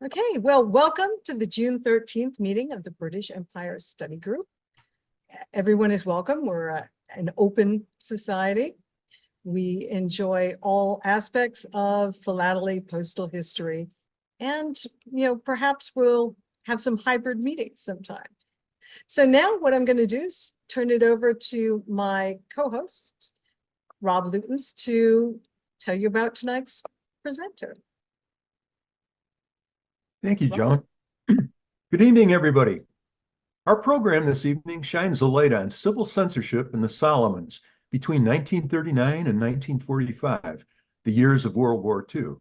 Okay, well, welcome to the June 13th meeting of the British Empire Study Group. Everyone is welcome. We're an open society. We enjoy all aspects of philately, postal history, and, perhaps we'll have some hybrid meetings sometime. So now what I'm going to do is turn it over to my co-host, Rob Lutens, to tell you about tonight's presenter. Thank you, Joan. Good evening, everybody. Our program this evening shines a light on civil censorship in the Solomons between 1939 and 1945, the years of World War II.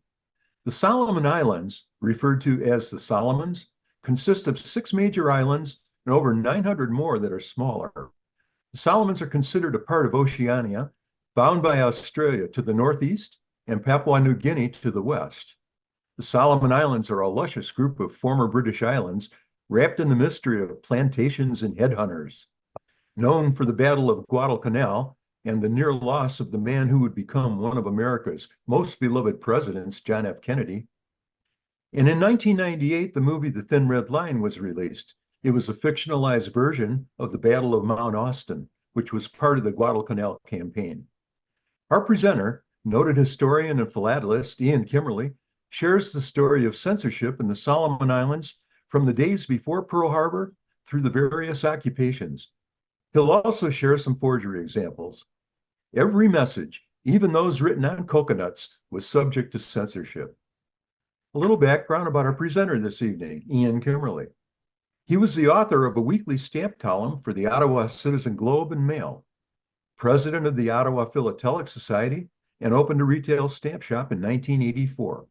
The Solomon Islands, referred to as the Solomons, consist of 6 major islands and over 900 more that are smaller. The Solomons are considered a part of Oceania, bound by Australia to the northeast and Papua New Guinea to the west. The Solomon Islands are a luscious group of former British islands wrapped in the mystery of plantations and headhunters. Known for the Battle of Guadalcanal and the near loss of the man who would become one of America's most beloved presidents, John F. Kennedy. And in 1998, the movie The Thin Red Line was released. It was a fictionalized version of the Battle of Mount Austin, which was part of the Guadalcanal campaign. Our presenter, noted historian and philatelist Ian Kimmerly, shares the story of censorship in the Solomon Islands from the days before Pearl Harbor through the various occupations. He'll also share some forgery examples. Every message, even those written on coconuts, was subject to censorship. A little background about our presenter this evening, Ian Kimmerly. He was the author of a weekly stamp column for the Ottawa Citizen Globe and Mail, president of the Ottawa Philatelic Society, and opened a retail stamp shop in 1984.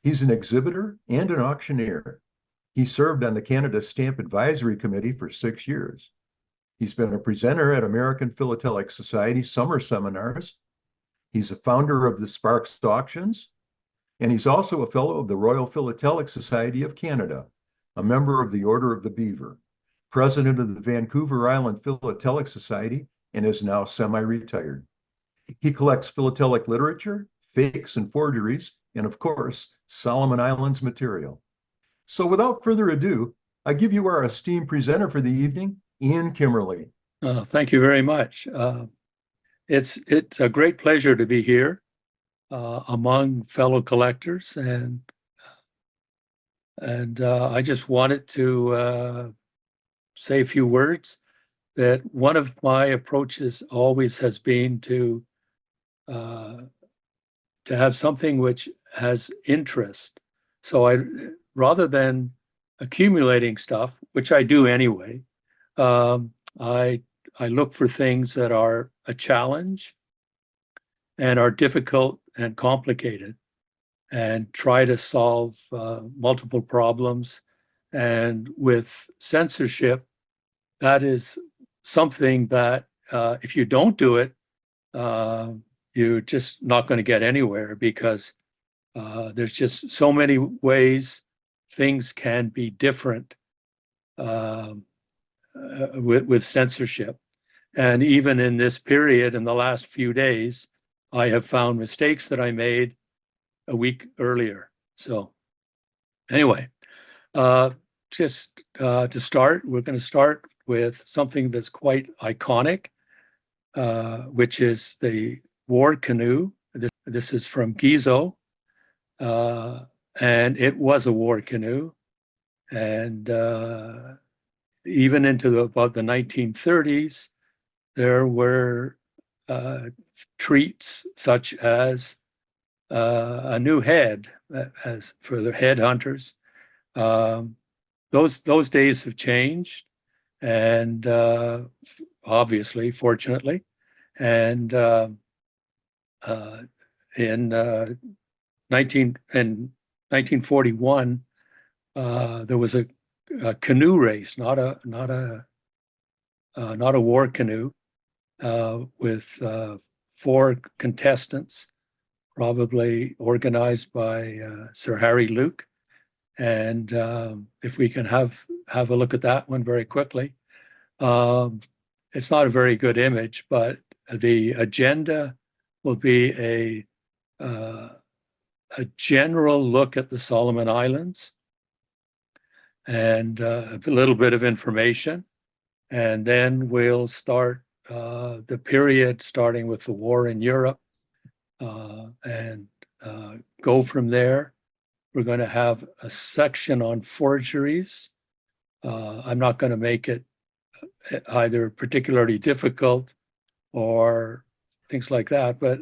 He's an exhibitor and an auctioneer. He served on the Canada Stamp Advisory Committee for 6 years. He's been a presenter at American Philatelic Society summer seminars. He's a founder of the Sparks Auctions, and he's also a fellow of the Royal Philatelic Society of Canada, a member of the Order of the Beaver, president of the Vancouver Island Philatelic Society, and is now semi-retired. He collects philatelic literature, fakes and forgeries, and of course, Solomon Islands material. So without further ado, I give you our esteemed presenter for the evening, Ian Kimmerly. Thank you very much. It's a great pleasure to be here among fellow collectors, and I just wanted to say a few words. That one of my approaches always has been to have something which has interest. So rather than accumulating stuff, which I do anyway, I look for things that are a challenge and are difficult and complicated, and try to solve multiple problems. And with censorship, that is something that if you don't do it, you're just not going to get anywhere, because there's just so many ways things can be different with censorship. And even in this period, in the last few days, I have found mistakes that I made a week earlier. So anyway, just to start, we're going to start with something that's quite iconic, which is the war canoe. This is from Gizo, and it was a war canoe. And even into about the 1930s, there were treats such as a new head, as for the headhunters. Those days have changed, and obviously, fortunately, and in 1941, there was a canoe race, not a war canoe, with 4 contestants, probably organized by Sir Harry Luke. And if we can have a look at that one very quickly. It's not a very good image, but the agenda will be a general look at the Solomon Islands, and a little bit of information. And then we'll start the period starting with the war in Europe and go from there. We're going to have a section on forgeries. I'm not going to make it either particularly difficult or things like that, but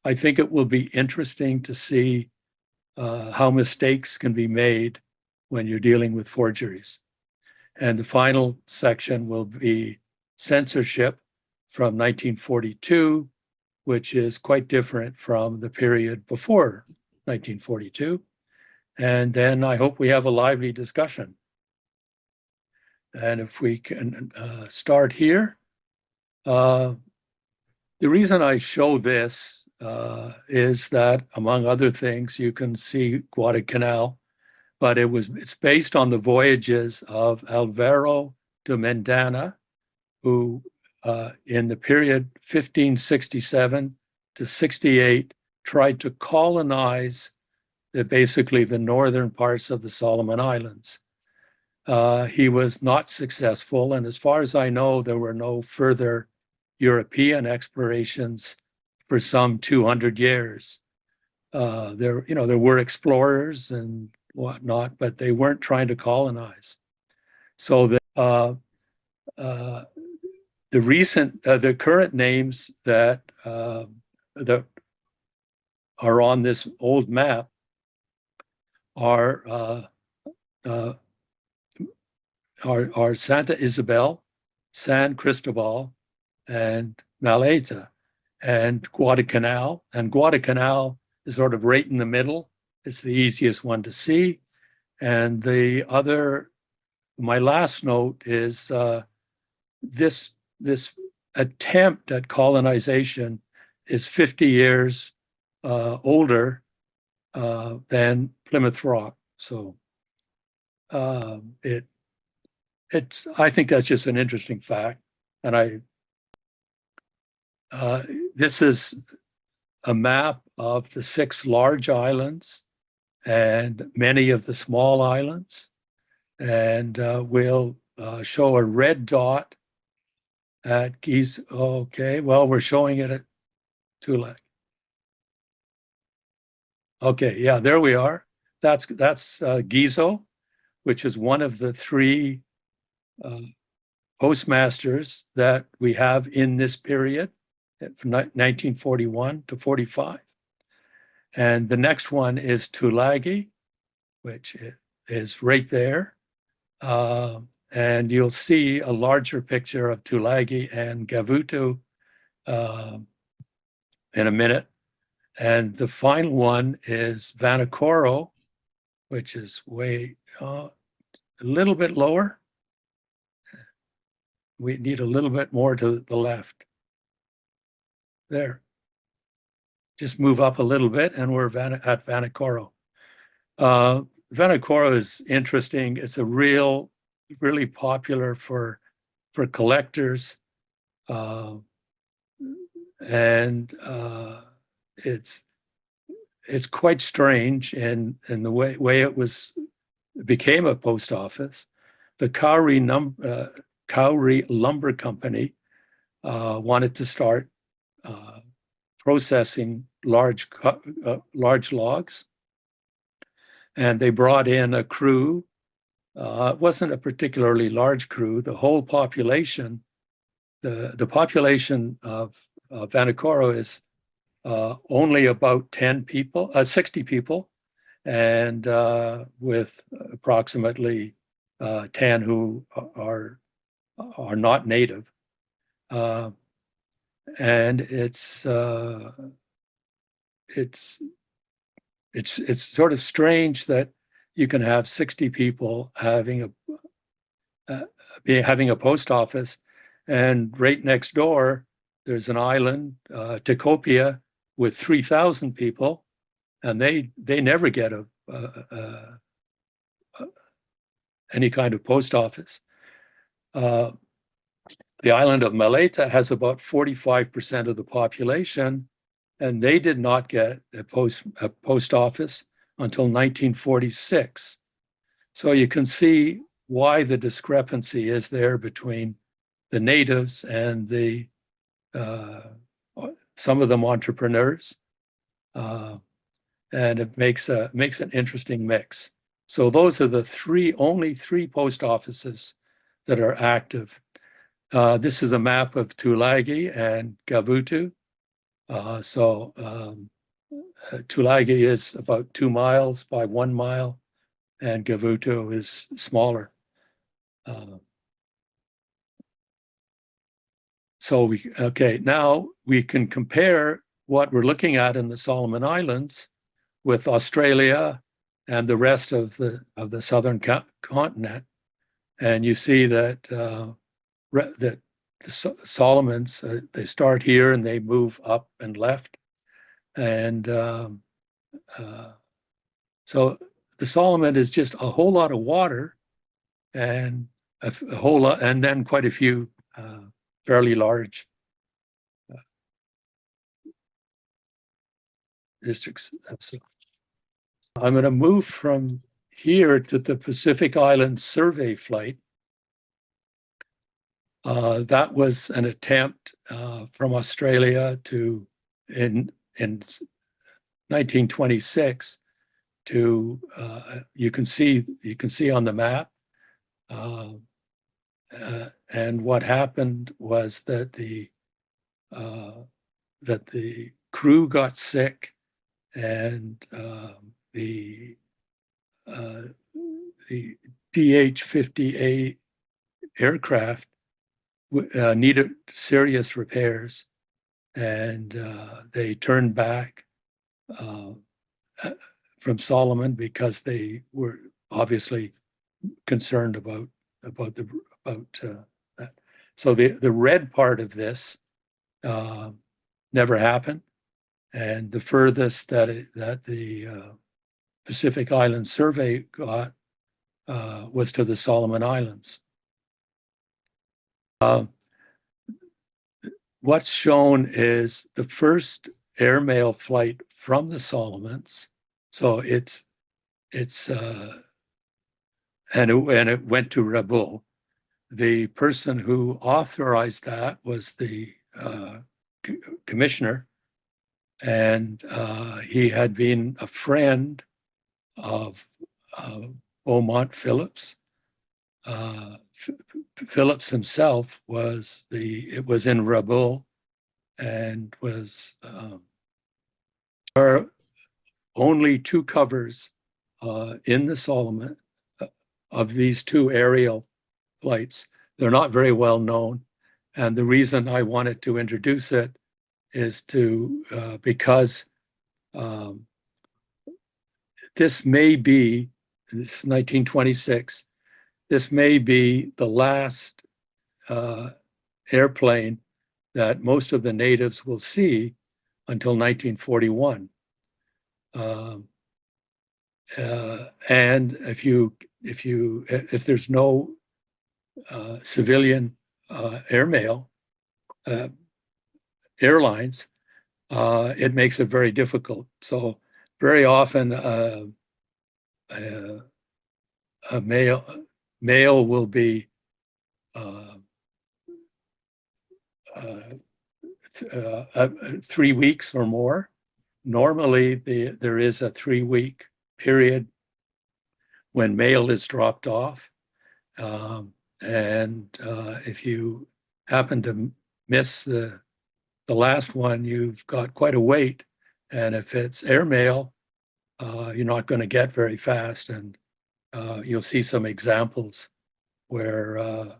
I think it will be interesting to see how mistakes can be made when you're dealing with forgeries. And the final section will be censorship from 1942, which is quite different from the period before 1942. And then I hope we have a lively discussion. And if we can start here. The reason I show this is that, among other things, you can see Guadalcanal, but it's based on the voyages of Alvaro de Mendana, who in the period 1567 to 68 tried to colonize basically the northern parts of the Solomon Islands. He was not successful, and as far as I know, there were no further European explorations for some 200 years. There were explorers and whatnot, but they weren't trying to colonize. So the current names that are on this old map are Santa Isabel, San Cristobal, and Maleta, and Guadalcanal. And Guadalcanal is sort of right in the middle. It's the easiest one to see. And my last note is this attempt at colonization is 50 years older than Plymouth Rock. So I think that's just an interesting fact. And this is a map of the 6 large islands and many of the small islands. And we'll show a red dot at Giza. Okay, well, we're showing it at Tulac. Okay, yeah, there we are. That's Gizo, which is one of the 3 postmasters that we have in this period, from 1941 to 45. And the next one is Tulagi, which is right there. And you'll see a larger picture of Tulagi and Gavutu in a minute. And the final one is Vanikoro, which is way a little bit lower. We need a little bit more to the left. There. Just move up a little bit and we're at Vanikoro. Vanikoro is interesting. It's really popular for collectors. And it's quite strange in the way it became a post office. The Cowrie Lumber Company wanted to start processing large logs, and they brought in a crew. It wasn't a particularly large crew. The whole population, the population of Vanikoro is only about 60 people, and with approximately 10 who are not native. And it's sort of strange that you can have 60 people having a post office, and right next door there's an island, Tikopia, with 3,000 people, and they never get any kind of post office. The island of Maleta has about 45% of the population, and they did not get a post office until 1946. So you can see why the discrepancy is there between the natives and the some of them entrepreneurs, and it makes an interesting mix. So those are the only three post offices that are active. This is a map of Tulagi and Gavutu. Tulagi is about 2 miles by 1 mile, and Gavutu is smaller. Now we can compare what we're looking at in the Solomon Islands with Australia and the rest of the southern continent, and you see that that the Solomons they start here and they move up and left, and so the Solomon is just a whole lot of water, and a whole lot, and then quite a few fairly large districts. So I'm going to move from here to the Pacific Islands survey flight. That was an attempt from Australia in 1926 to you can see on the map, and what happened was that the crew got sick, and the DH-50A aircraft needed serious repairs, and they turned back from Solomon because they were obviously concerned about that. So the red part of this never happened, and the furthest that the Pacific Island survey got was to the Solomon Islands. What's shown is the first airmail flight from the Solomons. So it went to Rabaul. The person who authorized that was the commissioner, and he had been a friend of Beaumont Phillips. Phillips himself it was in Rabaul, and was there are only 2 covers in the Solomon of these 2 aerial flights. They're not very well known, and the reason I wanted to introduce it is because this is 1926. This may be the last airplane that most of the natives will see until 1941. And if there's no civilian airmail airlines, it makes it very difficult. So very often a male will be 3 weeks or more. Normally, there is a 3-week period when mail is dropped off, and if you happen to miss the last one, you've got quite a wait, and if it's airmail, you're not going to get very fast, and you'll see some examples where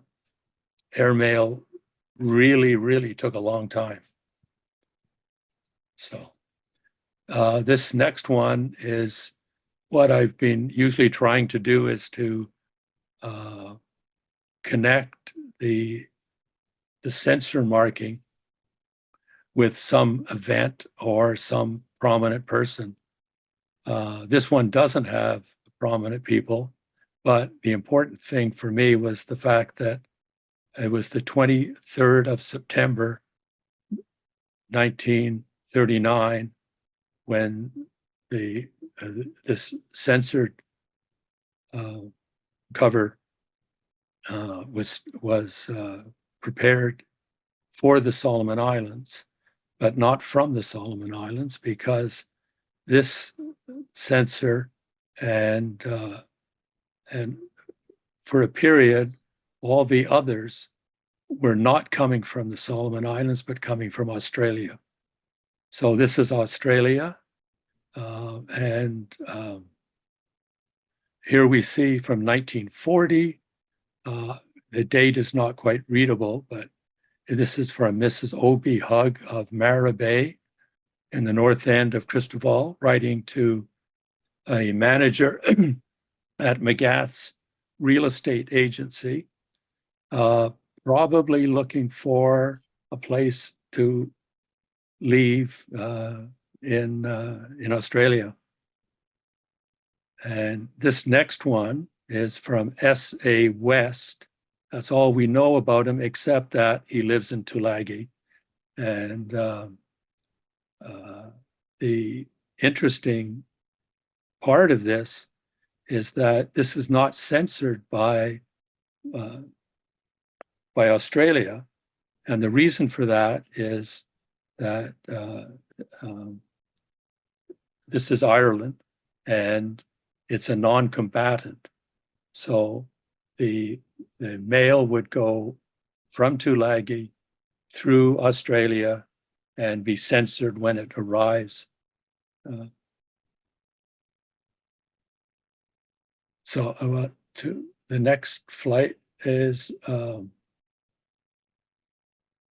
airmail really took a long time. So this next one is what I've been usually trying to do, is to connect the censor marking with some event or some prominent person. This one doesn't have prominent people, but the important thing for me was the fact that it was the 23rd of September, 1939, when this censored cover was prepared for the Solomon Islands, but not from the Solomon Islands, because this censor and for a period, all the others were not coming from the Solomon Islands, but coming from Australia. So this is Australia. Here we see from 1940, the date is not quite readable, but this is from Mrs. O.B. Hugg of Mara Bay in the north end of Cristobal, writing to a manager at McGath's real estate agency, probably looking for a place to leave in Australia. And this next one is from S.A. West. That's all we know about him, except that he lives in Tulagi. And the interesting part of this is that this is not censored by Australia. And the reason for that is that this is Ireland, and it's a non-combatant. So the mail would go from Tulagi through Australia and be censored when it arrives. So the next flight is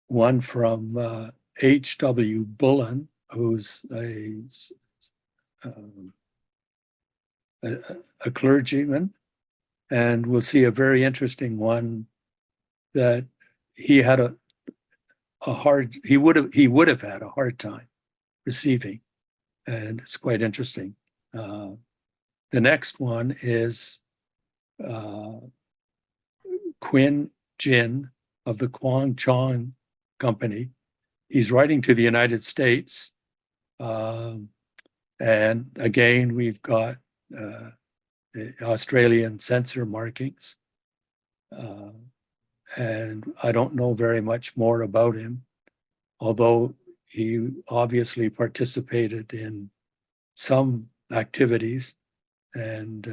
one from H.W. Bullen, who's a clergyman, and we'll see a very interesting one that he had he would have had a hard time receiving, and it's quite interesting. The next one is Quinn Jin of the Kwang Chong Company. He's writing to the United States. And again, we've got the Australian censor markings. And I don't know very much more about him, although he obviously participated in some activities and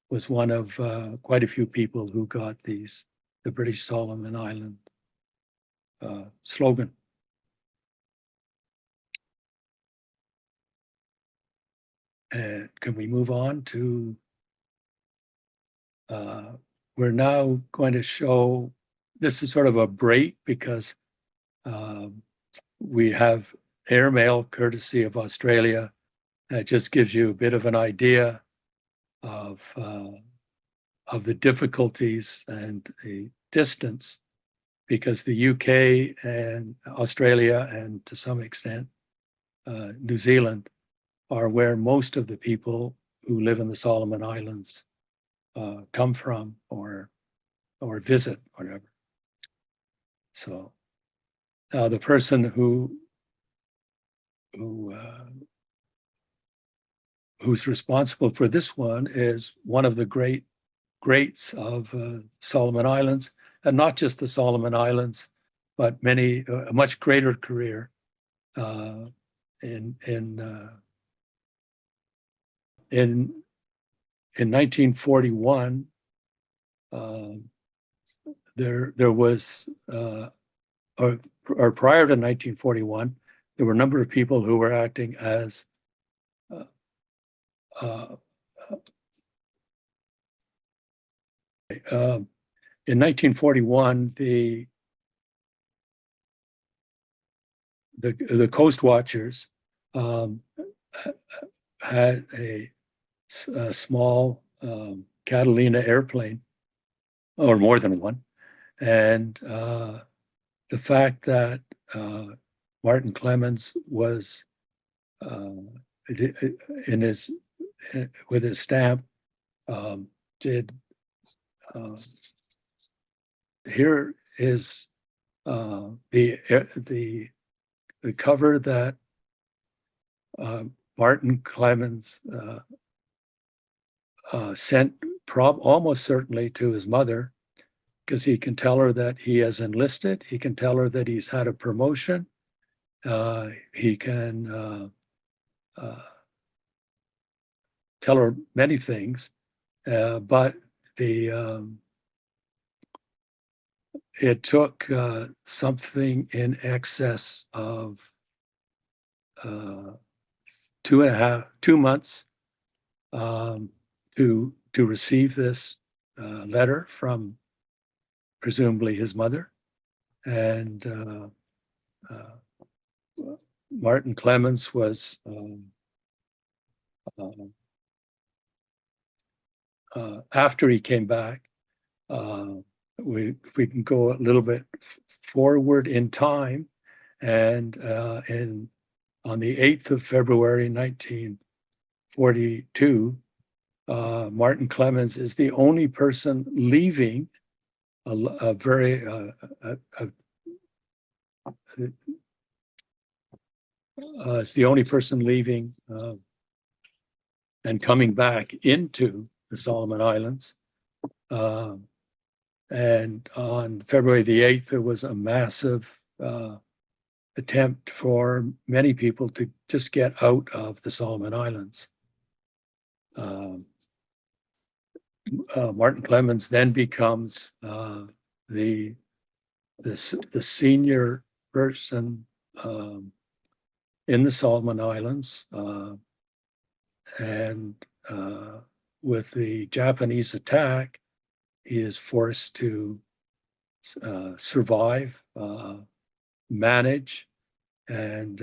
was one of quite a few people who got the British Solomon Island slogan. And can we move on to, we're now going to show, this is sort of a break because we have airmail courtesy of Australia. That just gives you a bit of an idea of the difficulties and the distance, because the UK and Australia and to some extent New Zealand are where most of the people who live in the Solomon Islands come from or visit, whatever. So the person who's responsible for this one is one of the greats of Solomon Islands, and not just the Solomon Islands, but a much greater career in 1941. There was, or prior to 1941, there were a number of people who were acting as in 1941, the Coast Watchers had a small Catalina airplane, or more than one, and the fact that Martin Clemens was with his stamp did. Here is the cover that Martin Clemens sent almost certainly to his mother, because he can tell her that he has enlisted. He can tell her that he's had a promotion. He can tell her many things, but it took something in excess of 2 months to receive this letter from presumably his mother. And Martin Clemens was after he came back. If we can go a little bit forward in time, and on the 8th of February 1942, Martin Clemens is the only person leaving it's the only person leaving and coming back into the Solomon Islands. And on February the 8th, there was a massive attempt for many people to just get out of the Solomon Islands. Martin Clemens then becomes the senior person in the Solomon Islands, and with the Japanese attack, he is forced to survive, manage, and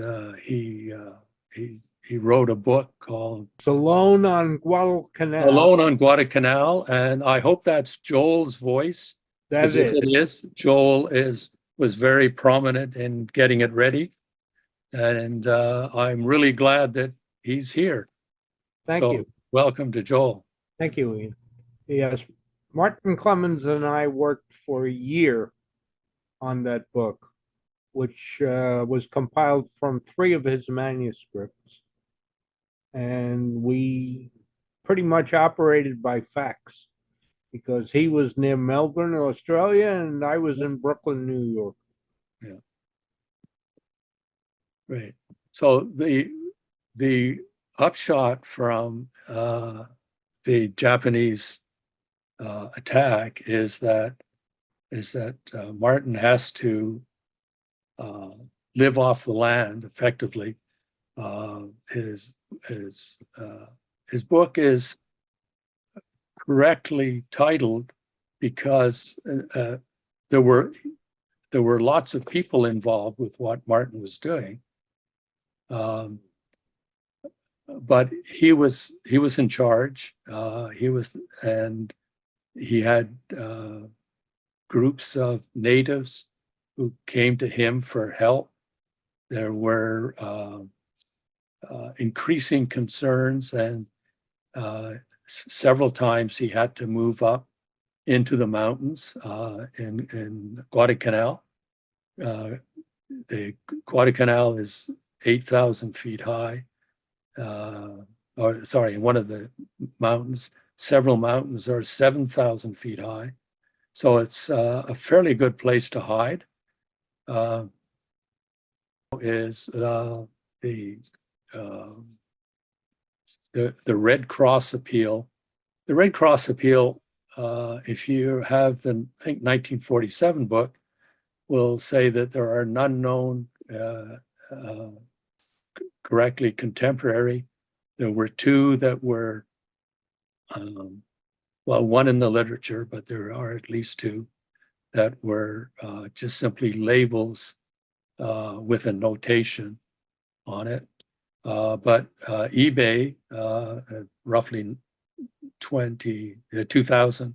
he wrote a book called Alone on Guadalcanal. Alone on Guadalcanal, and I hope that's Joel's voice. That Because if is. it is, Joel was very prominent in getting it ready, and I'm really glad that he's here. Thank So, you. welcome to Joel. Thank you, Ian. Yes, Martin Clemens and I worked for a year on that book, which was compiled from 3 of his manuscripts. And we pretty much operated by fax because he was near Melbourne, Australia, and I was in Brooklyn, New York. Yeah. Right. So the upshot from the Japanese attack is that Martin has to live off the land effectively. His book is correctly titled because there were lots of people involved with what Martin was doing, but he was in charge. He had groups of natives who came to him for help. There were increasing concerns, and several times he had to move up into the mountains in Guadalcanal. The Guadalcanal is 8,000 feet high, in one of the mountains. Several mountains are 7,000 feet high. So it's a fairly good place to hide. Is the Red Cross appeal. The Red Cross appeal, if you have the, I think, 1947 book, will say that there are none known correctly contemporary. There were 2 that were, one in the literature, but there are at least 2 that were just simply labels with a notation on it. But eBay, roughly 2000,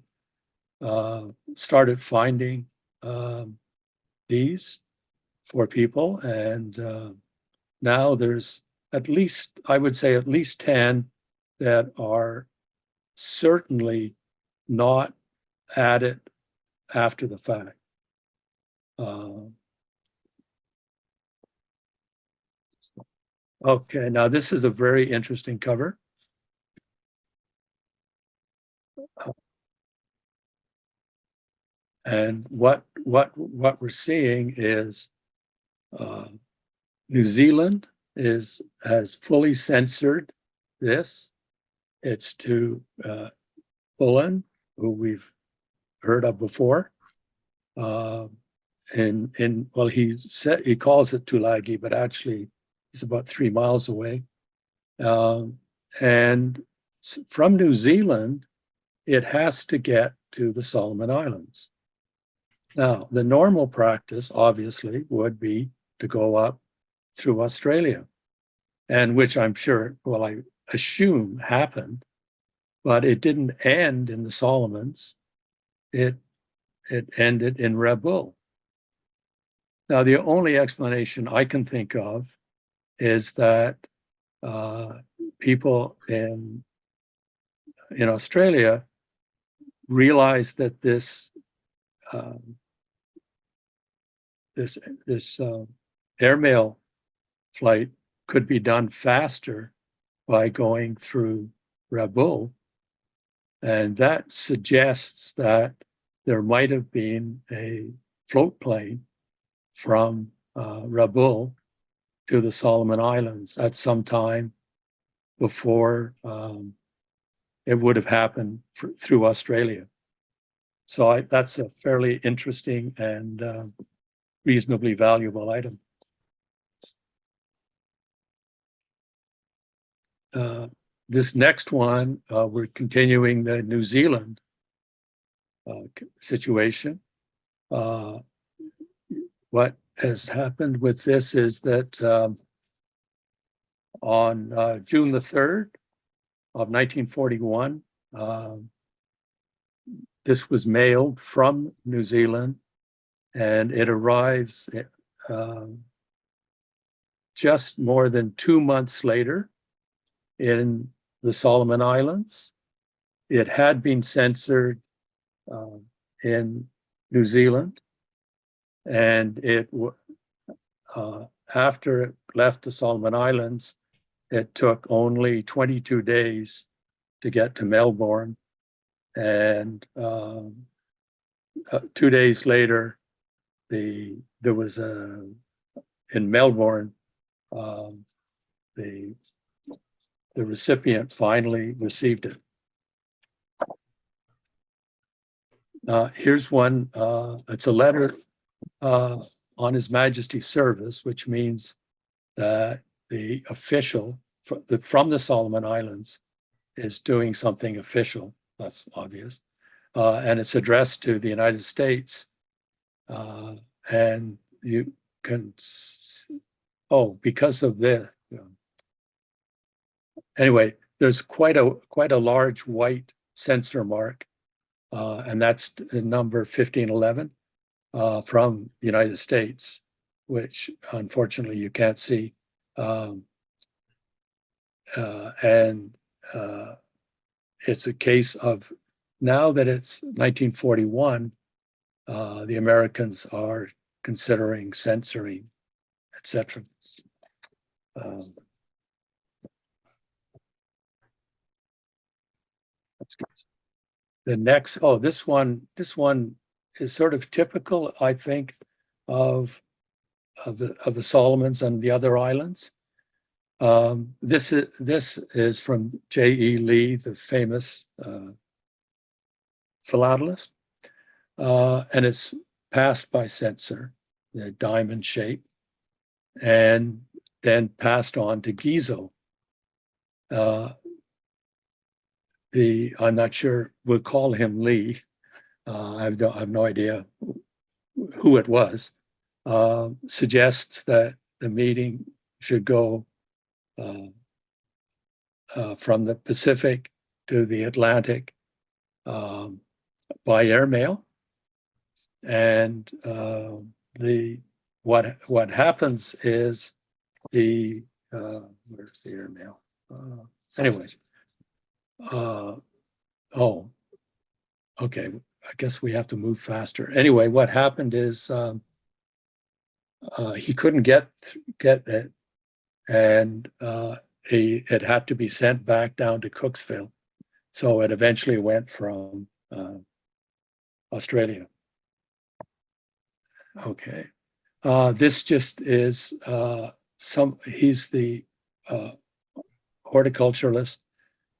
started finding these for people. And now there's at least, I would say at least 10 that are certainly not added after the fact. Okay, now this is a very interesting cover. And what we're seeing is New Zealand has fully censored this. It's to Bullen, who we've heard of before. Well, he calls it Tulagi, but actually it's about 3 miles away. And from New Zealand, it has to get to the Solomon Islands. Now, the normal practice, obviously, would be to go up through Australia, and which I'm sure, well, I assume happened, but it didn't end in the Solomons. It ended in Rabaul. Now, the only explanation I can think of is that people in Australia realized that this airmail flight could be done faster by going through Rabaul, and that suggests that there might have been a float plane from Rabaul to the Solomon Islands at some time before it would have happened through Australia. So that's a fairly interesting and reasonably valuable item. This next one, we're continuing the New Zealand situation. What has happened with this is that on June the 3rd of 1941, this was mailed from New Zealand, and it arrives just more than 2 months later in the Solomon Islands. It had been censored in New Zealand, and after it left the Solomon Islands, it took only 22 days to get to Melbourne, and 2 days later, there was in Melbourne, the recipient finally received it. Here's one. It's a letter on His Majesty's service, which means that the official from the Solomon Islands is doing something official. That's obvious. And it's addressed to the United States. And you can, because of this. Anyway, there's quite a large white censor mark, and that's number 1511 from the United States, which unfortunately you can't see. And it's a case of, now that it's 1941, the Americans are considering censoring, etc. That's good. The next, this one is sort of typical, I think, of the Solomons and the other islands. This is from J.E. Lee, the famous philatelist, and it's passed by censor, the diamond shape, and then passed on to Gizo. I'm not sure, we'll call him Lee. I have no idea who it was. Suggests that the meeting should go from the Pacific to the Atlantic by airmail, and what happens is where's the airmail? Anyways, okay. I guess we have to move faster. Anyway, what happened is he couldn't get it, and it had to be sent back down to Cooksville. So it eventually went from Australia. Okay. This just is he's the horticulturalist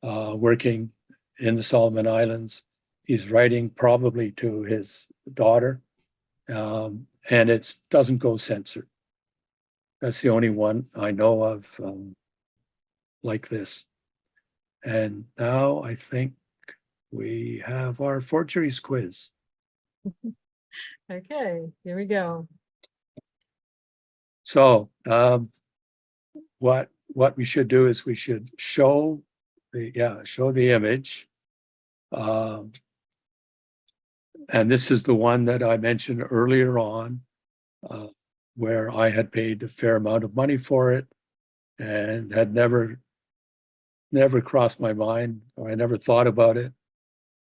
working in the Solomon Islands. He's writing probably to his daughter, and it doesn't go censored. That's the only one I know of like this. And now I think we have our forgeries quiz. Okay, here we go. So what we should do is we should show the image. And this is the one that I mentioned earlier on, where I had paid a fair amount of money for it and had never crossed my mind, or I never thought about it,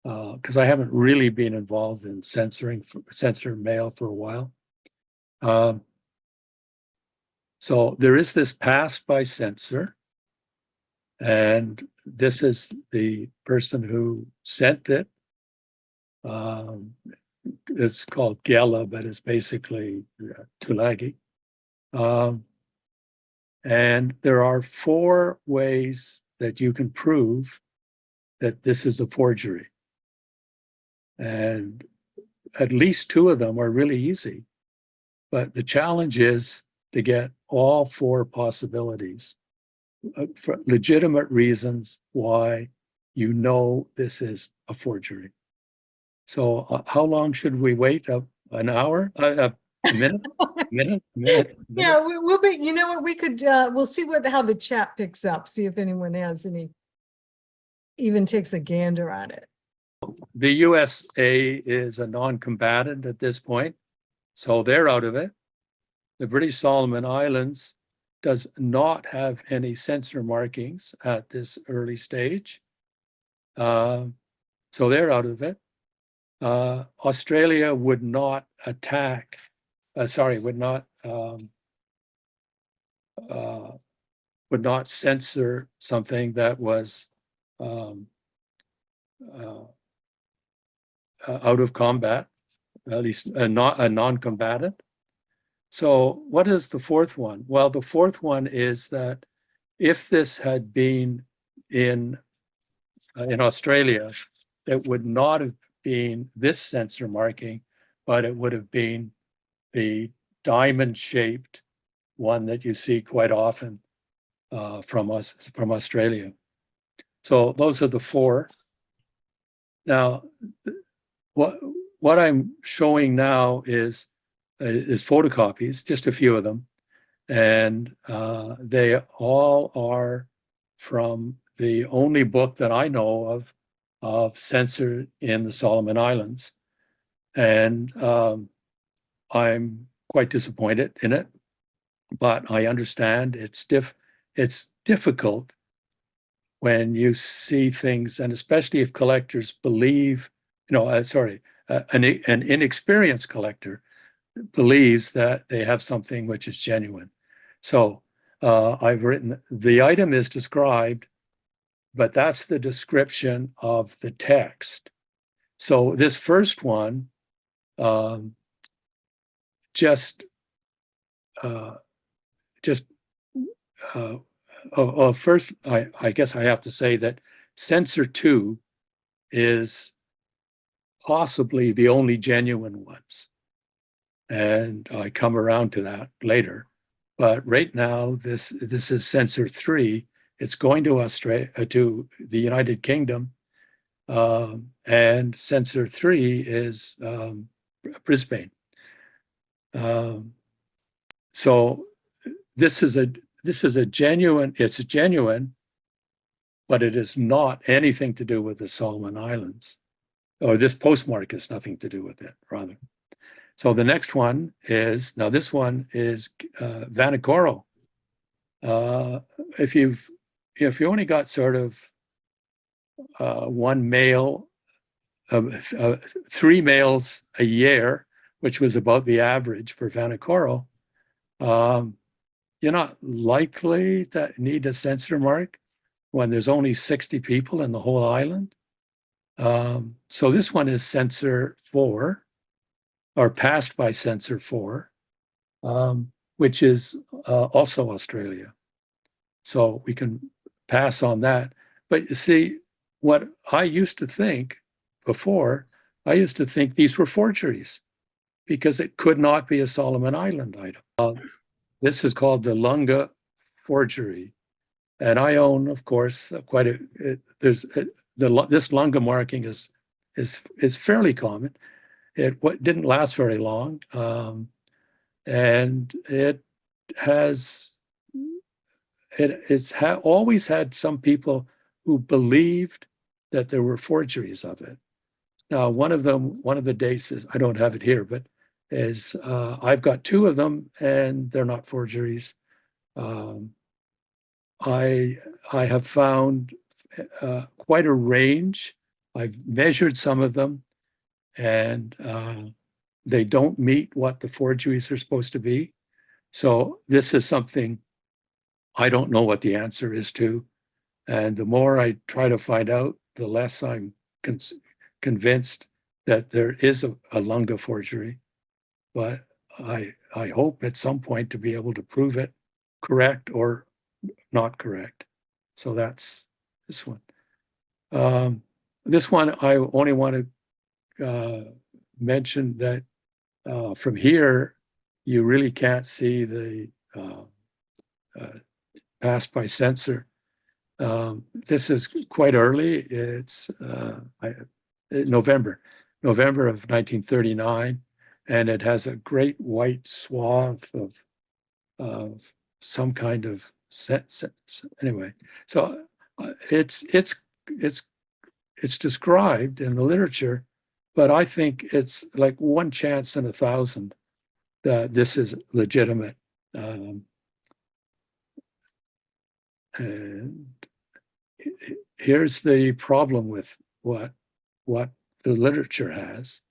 because I haven't really been involved in censoring mail for a while. So there is this pass by censor, and this is the person who sent it. It's called Gela, but it's basically Tulagi. And there are 4 ways that you can prove that this is a forgery. And at least 2 of them are really easy. But the challenge is to get all 4 possibilities for legitimate reasons why you know this is a forgery. So how long should we wait? An hour? A minute? Yeah, we'll be, you know what, we could, we'll see how the chat picks up, see if anyone has even takes a gander at it. The USA is a non-combatant at this point, so they're out of it. The British Solomon Islands does not have any censor markings at this early stage. So they're out of it. Australia would not would not censor something that was out of combat, at least not a non-combatant. So what is the 4th one? Well, the 4th one is that if this had been in Australia, it would not have been this censor marking, but it would have been the diamond-shaped one that you see quite often from Australia. So those are the 4. Now, what I'm showing now is photocopies, just a few of them, and they all are from the only book that I know of censor in the Solomon Islands, and I'm quite disappointed in it, but I understand it's difficult when you see things, and especially if collectors believe, an inexperienced collector believes that they have something which is genuine. So I've written, the item is described, but that's the description of the text. So this first one, first, I guess I have to say that Censor 2 is possibly the only genuine ones. And I come around to that later. But right now, this is Censor 3. It's going to Australia, to the United Kingdom, and Censor 3 is Brisbane. So this is a genuine. It's a genuine, but it is not anything to do with the Solomon Islands, or this postmark has nothing to do with it, rather. So the next one is, now this one is Vanikoro. If you only got sort of one male, 3 males a year, which was about the average for Vanikoro, you're not likely to need a censor mark when there's only 60 people in the whole island. So this one is Censor 4. are passed by Censor 4, which is also Australia. So we can pass on that. But you see, what I used to think before, I used to think these were forgeries because it could not be a Solomon Island item. This is called the Lunga forgery. And I own, of course, quite a, this Lunga marking is fairly common. It didn't last very long. And it has, always had some people who believed that there were forgeries of it. Now, one of the dates is, I don't have it here, but is I've got two of them and they're not forgeries. I have found quite a range. I've measured some of them and they don't meet what the forgeries are supposed to be. So this is something I don't know what the answer is to. And the more I try to find out, the less I'm convinced that there is a Lunga forgery. But I hope at some point to be able to prove it correct or not correct. So that's this one. This one, I only want to mention that from here, you really can't see the passed by Censor. This is quite early. It's November of 1939, and it has a great white swath of some kind of anyway. So it's described in the literature, but I think it's like one chance in 1,000 that this is legitimate. And here's the problem with what the literature has.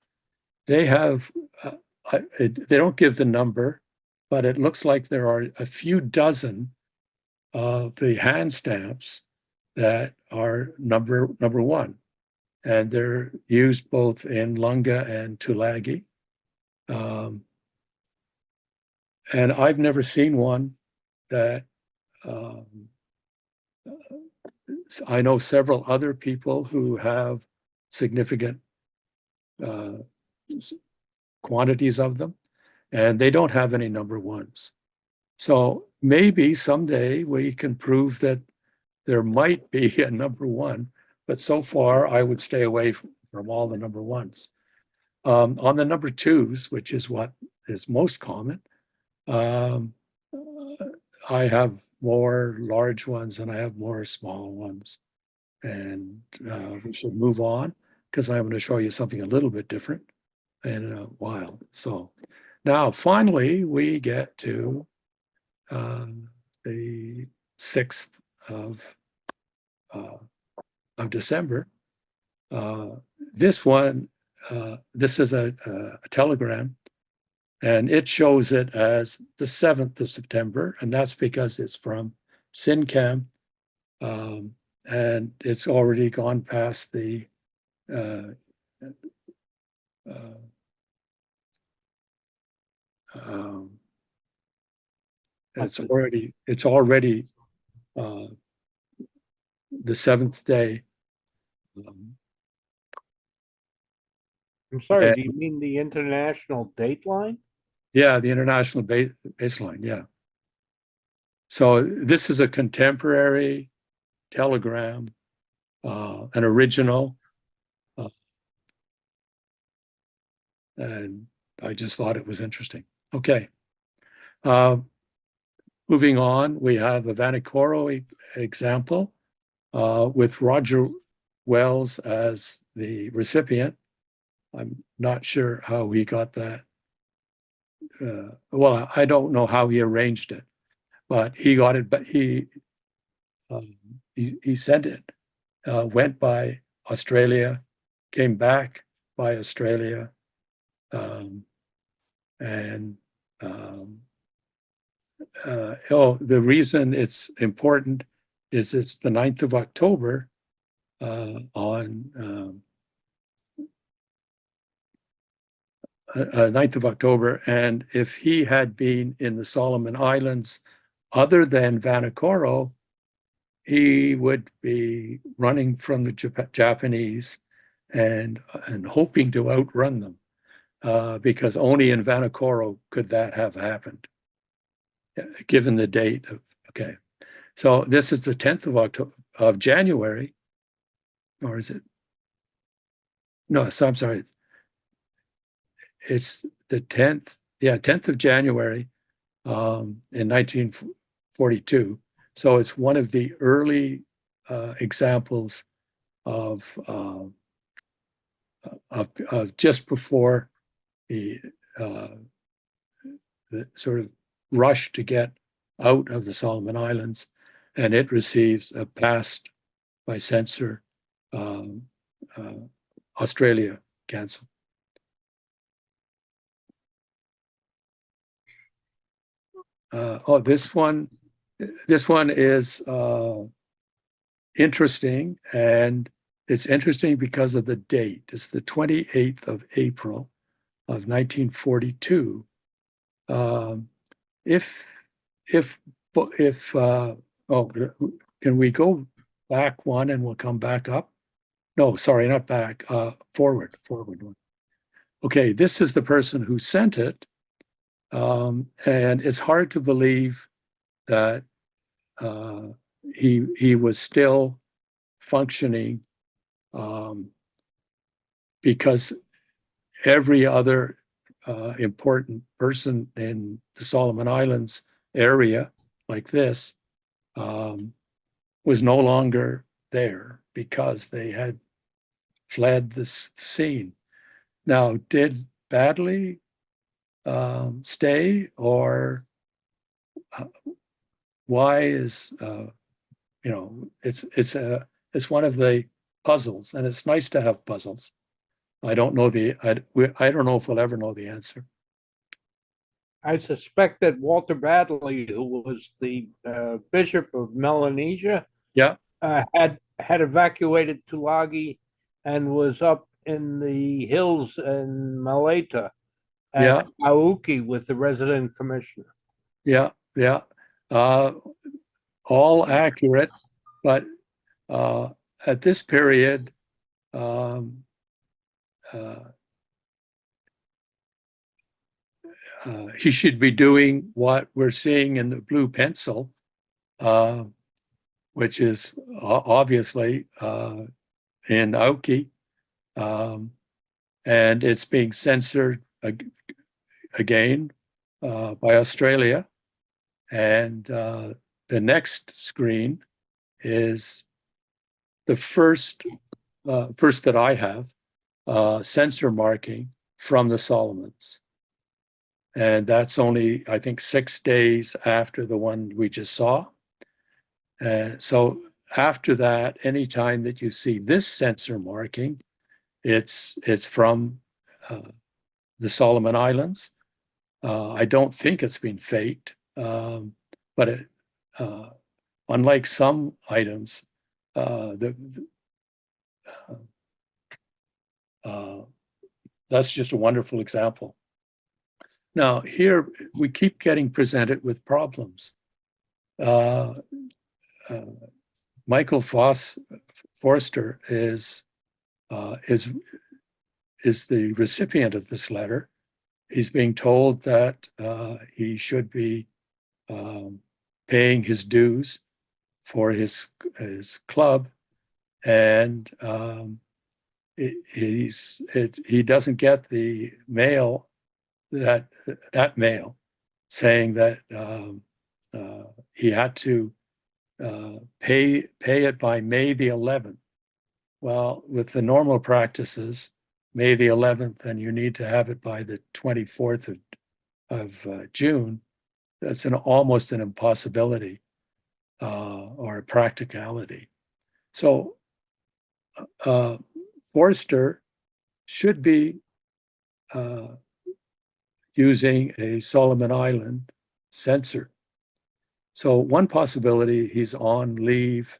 They have, they don't give the number, but it looks like there are a few dozen of the hand stamps that are number one. And they're used both in Lunga and Tulagi. And I've never seen one that, I know several other people who have significant quantities of them, and they don't have any number ones. So maybe someday we can prove that there might be a number one, but so far I would stay away from all the number ones. On the number twos, which is what is most common, I have more large ones and I have more small ones. And we should move on because I'm going to show you something a little bit different in a while. So now finally we get to the 6th of December. This one, this is a telegram, and it shows it as the 7th of September, and that's because it's from Sincam, and it's already gone past the it's already the 7th day. I'm sorry, do you mean the international dateline? Yeah, the international baseline, yeah. So this is a contemporary telegram, an original. And I just thought it was interesting. Okay. Moving on, we have a Vanikoro example with Roger Wells as the recipient. I'm not sure how he got that. Well, I don't know how he arranged it, but he got it. But he sent it. Went by Australia, came back by Australia, and the reason it's important is it's the 9th of October on 9th of October. And if he had been in the Solomon Islands other than Vanikoro, he would be running from the Japanese and hoping to outrun them, because only in Vanikoro could that have happened, given the date of, okay. So this is the 10th of January, or is it? No, so I'm sorry. It's the 10th, yeah, 10th of January in 1942. So it's one of the early examples of just before the sort of rush to get out of the Solomon Islands, and it receives a pass by censor, Australia cancel. This one is interesting, and it's interesting because of the date. It's the 28th of April of 1942. Can we go back one and we'll come back up? No, sorry, not back, forward one. Okay, this is the person who sent it. And it's hard to believe that he was still functioning, because every other important person in the Solomon Islands area like this was no longer there because they had fled this scene. Now, did Badley stay, or why is it's one of the puzzles, and it's nice to have puzzles. I don't know I don't know if we'll ever know the answer. I suspect that Walter Badley, who was the Bishop of Melanesia, Yeah, had evacuated Tulagi and was up in the hills in Malaita yeah, at Auki with the resident commissioner. yeah. All accurate, but at this period, he should be doing what we're seeing in the blue pencil, which is obviously in Auki, and it's being censored again by Australia. And the next screen is the first that I have, censor marking from the Solomons. And that's only, I think, 6 days after the one we just saw. So after that, anytime that you see this censor marking, it's from the Solomon Islands. I don't think it's been faked, but unlike some items, that's just a wonderful example. Now, here we keep getting presented with problems. Michael Forster is the recipient of this letter. He's being told that he should be paying his dues for his club, and he doesn't get the mail, that mail saying that he had to pay it by May the 11th. Well, with the normal practices, May the 11th, and you need to have it by the 24th of June. That's almost an impossibility or a practicality. So Forster should be using a Solomon Island censor. So one possibility, he's on leave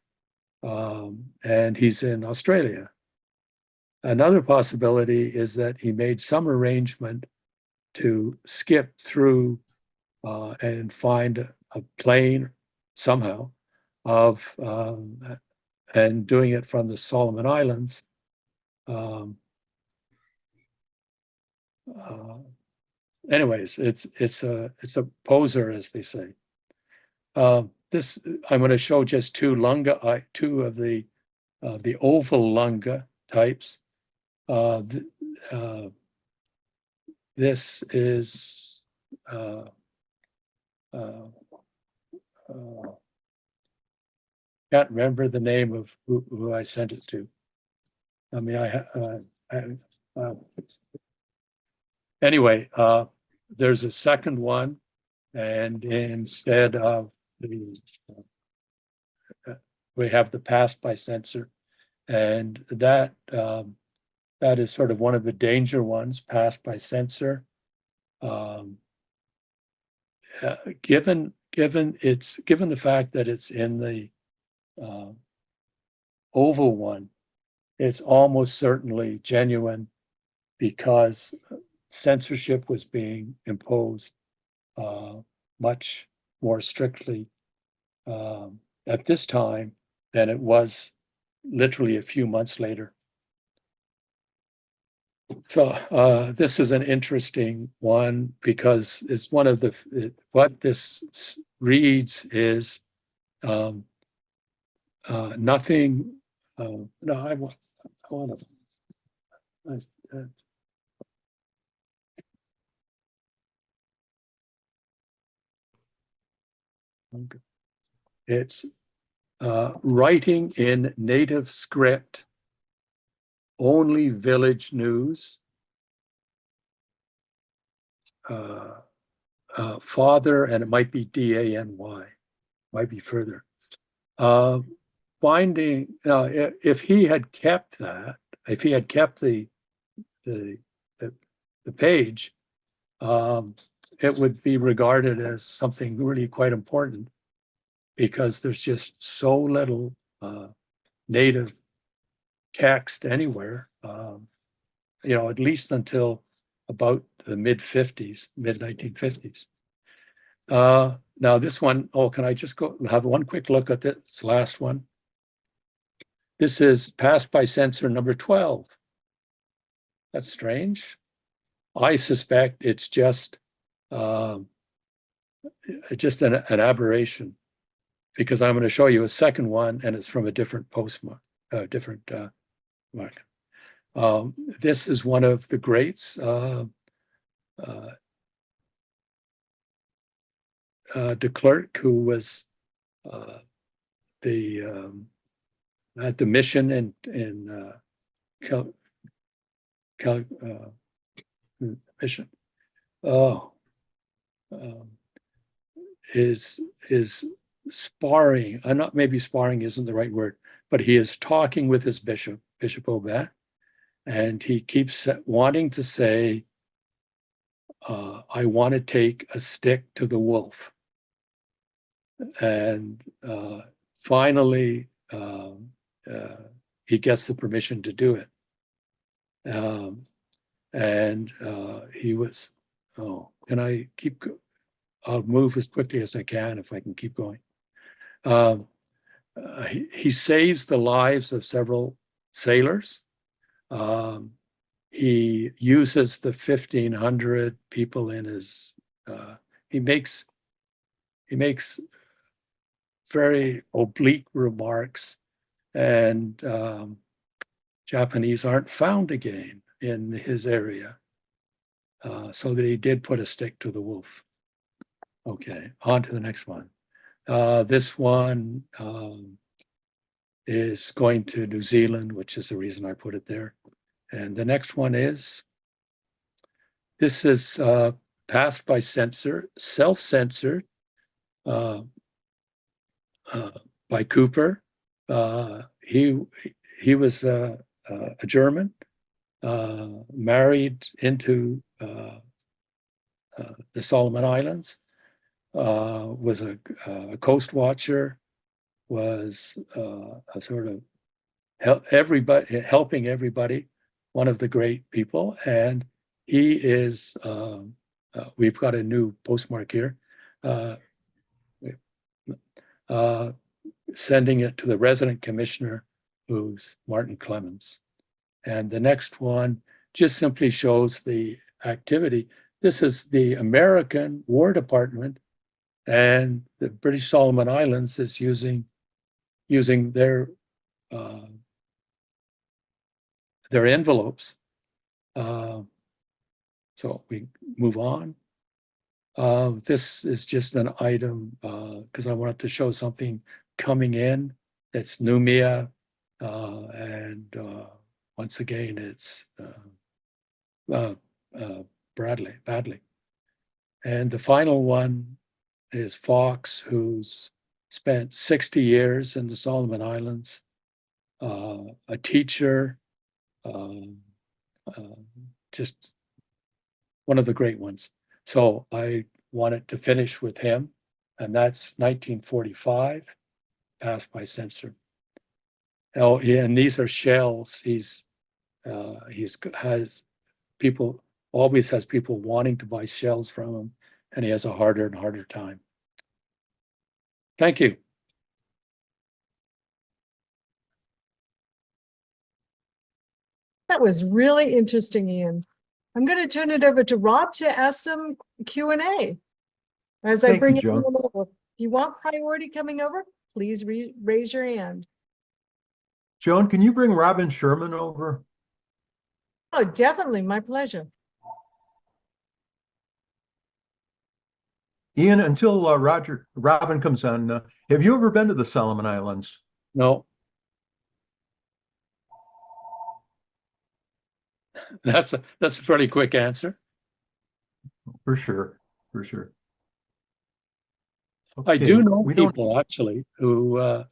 and he's in Australia. Another possibility is that he made some arrangement to skip through and find a plane somehow of and doing it from the Solomon Islands. Anyways, it's a poser, as they say. This I'm going to show just two of the oval lunga types. This is can't remember the name of who I sent it to. I mean, anyway, there's a second one, and instead of we have the passed by censor, and that is sort of one of the danger ones, passed by censor. Given the fact that it's in the oval one, it's almost certainly genuine, because censorship was being imposed much more strictly at this time than it was literally a few months later. So this is an interesting one, because it's one of what this reads is nothing. No, I want to. It's writing in native script, only village news, father, and it might be DANY, might be further. Finding, if he had kept that, if he had kept the page, it would be regarded as something really quite important, because there's just so little native text anywhere, at least until about the mid 1950s. Now this one, can I just go have one quick look at this last one? This is passed by censor number 12. That's strange. I suspect it's just an aberration, because I'm going to show you a second one, and it's from a different postmark, mark. This is one of the greats, de Klerk, who was at the mission in mission. Is sparring, not maybe sparring isn't the right word, but he is talking with his bishop, Bishop Obed, and he keeps wanting to say, I want to take a stick to the wolf. And finally, he gets the permission to do it. He was, can I keep going? I'll move as quickly as I can if I can keep going. He saves the lives of several sailors. He uses the 1,500 people in his. He makes very oblique remarks, and Japanese aren't found again in his area, so that he did put a stick to the wolf. Okay, on to the next one. This one is going to New Zealand, which is the reason I put it there. And the next one is, this is passed by censor, self-censored by Cooper. He was a German, married into the Solomon Islands, was a coast watcher, was a sort of helping everybody, one of the great people, and he is we've got a new postmark here. Sending it to the resident commissioner, who's Martin Clemens. And the next one just simply shows the activity. This is the American War Department, and the British Solomon Islands is using their envelopes. So we move on. This is just an item because I wanted to show something coming in. It's Numia, and once again, it's Badley. And the final one is Fox, who's spent 60 years in the Solomon Islands, a teacher, just one of the great ones. So I wanted to finish with him, and that's 1945, passed by censor. Oh, yeah, and these are shells. He's always has people wanting to buy shells from him, and he has a harder and harder time. Thank you. That was really interesting, Ian. I'm going to turn it over to Rob to ask some Q&A. As I Thank bring you, it in Joan. the middle. If you want priority coming over, please raise your hand. Joan, can you bring Robin Sherman over? Oh, definitely, my pleasure. Ian, until Robin comes on, have you ever been to the Solomon Islands? No. That's a pretty quick answer. For sure. I Okay, do know we don't. people actually who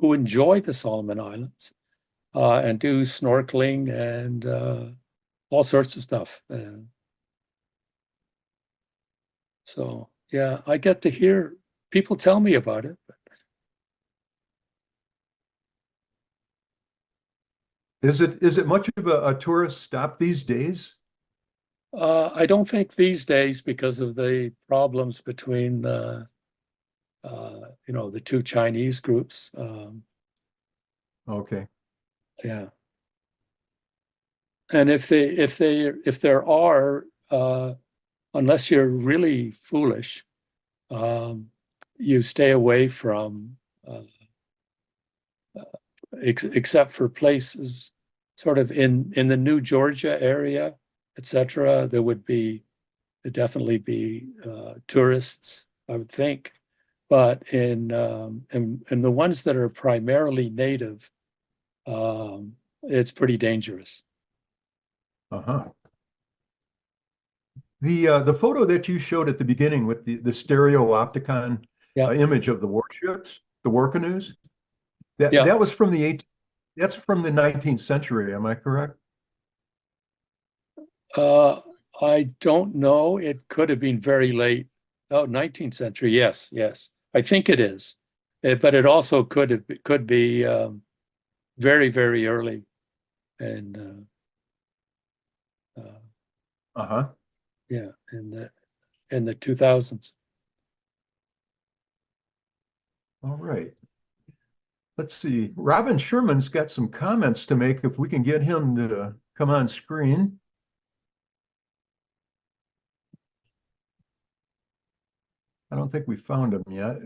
enjoy the Solomon Islands and do snorkeling and all sorts of stuff. So yeah, I get to hear people tell me about it. Is it much of a tourist stop these days? I don't think these days, because of the problems between the two Chinese groups. Okay. Yeah. And if there are, unless you're really foolish, you stay away from, except for places sort of in the New Georgia area, etc. There'd definitely be tourists, I would think. But in the ones that are primarily native, it's pretty dangerous. Uh-huh. The photo that you showed at the beginning with the stereo-opticon image of the warships, the war canoes, that was from that's from the 19th century, am I correct? I don't know. It could have been very late. Oh, 19th century. Yes. I think it is. But it also could be very, very early. And yeah, in the 2000s. All right. Let's see. Robin Sherman's got some comments to make if we can get him to come on screen. I don't think we found him yet.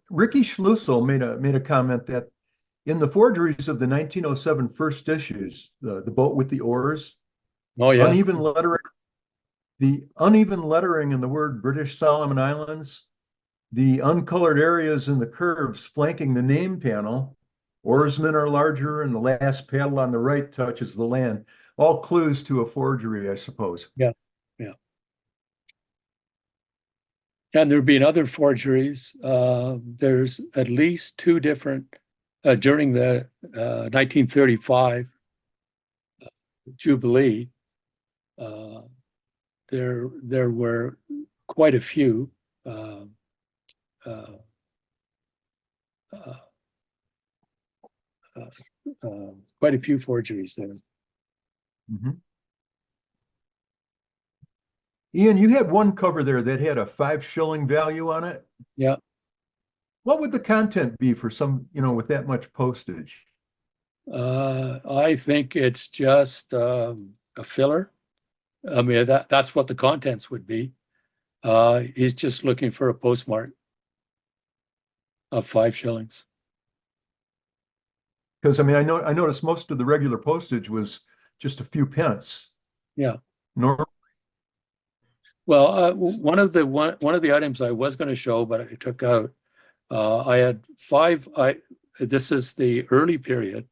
Ricky Schlussel made a comment that in the forgeries of the 1907 first issues, the boat with the oars, uneven lettering, the uneven lettering in the word British Solomon Islands, the uncolored areas in the curves flanking the name panel, oarsmen are larger, and the last paddle on the right touches the land. All clues to a forgery, I suppose. Yeah. And there have been other forgeries. There's at least two different, during the 1935 Jubilee, there were quite a few. quite a few forgeries there. Mhm. Ian, you had one cover there that had a 5 shilling value on it. Yeah. What would the content be for some, with that much postage? I think it's just a filler. I mean, that's what the contents would be. He's just looking for a postmark of 5 shillings. Because I mean, I noticed most of the regular postage was just a few pence. Yeah. Nor Well, one of the items I was going to show, but I took out. I had 5. This is the early period.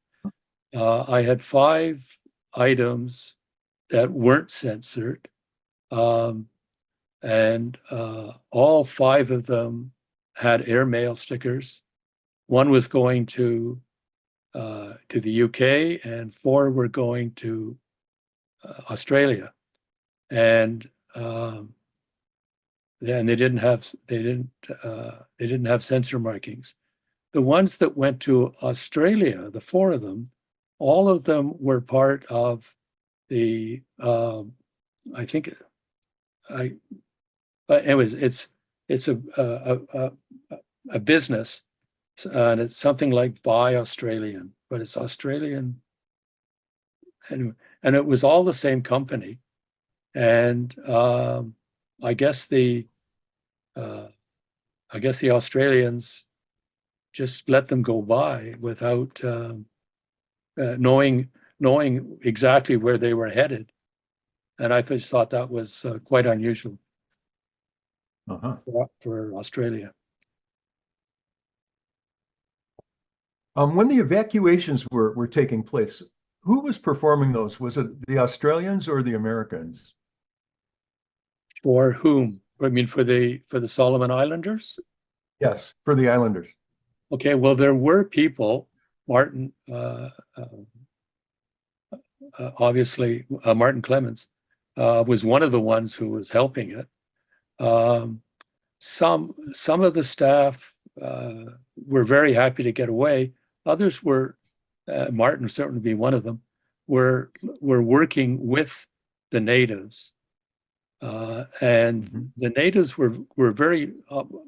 I had 5 items that weren't censored, and all 5 of them had airmail stickers. One was going to the UK, and 4 were going to Australia, and they didn't have censor markings. The ones that went to Australia, the 4 of them, all of them were part of the I think anyways, it's a business, and it's something like Buy Australian, but it's Australian anyway, and it was all the same company, and I guess the Australians just let them go by without knowing exactly where they were headed, and I just thought that was quite unusual for Australia. When the evacuations were taking place, who was performing those? Was it the Australians or the Americans? For whom? I mean, for the Solomon Islanders? Yes, for the islanders. Okay, well, there were people. Martin, obviously, Martin Clemens was one of the ones who was helping it. Some of the staff were very happy to get away. Others were, Martin would certainly be one of them, were working with the natives. And the natives were very,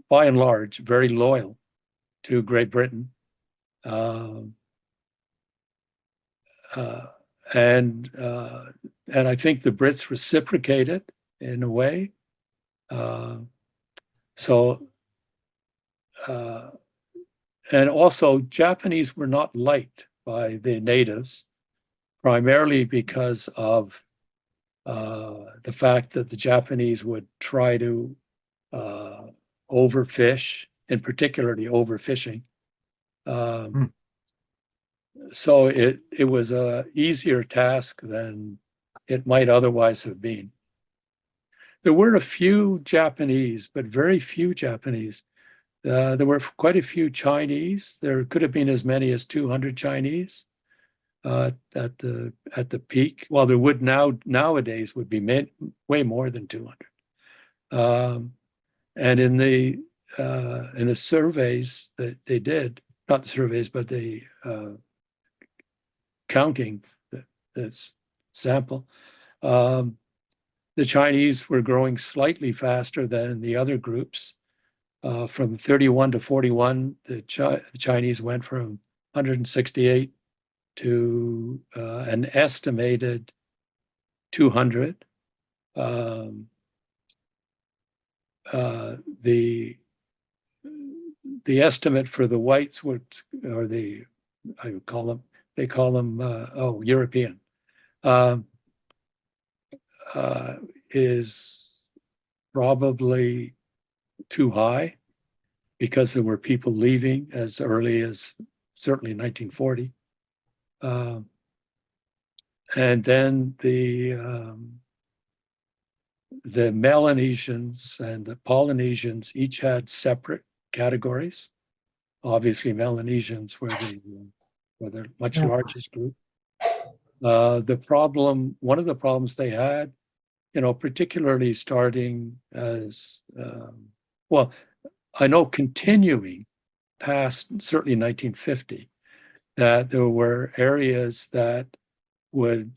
by and large, very loyal to Great Britain. And I think the Brits reciprocated in a way. And also Japanese were not liked by the natives, primarily because of the fact that the Japanese would try to overfish, and particularly overfishing. So it was a easier task than it might otherwise have been. There were a few Japanese, but very few Japanese. There were quite a few Chinese. There could have been as many as 200 Chinese at the peak. Well, there would nowadays would be way more than 200. And in the surveys that they did, not the surveys, but the counting, this sample, the Chinese were growing slightly faster than the other groups. From 31 to 41, the Chinese went from 168 to an estimated 200. The estimate for the whites would, or they call them European, is probably too high, because there were people leaving as early as certainly 1940. And then the Melanesians and the Polynesians each had separate categories. Obviously, Melanesians were the much largest group. One of the problems they had, particularly starting as, well, I know continuing past certainly 1950, that there were areas that would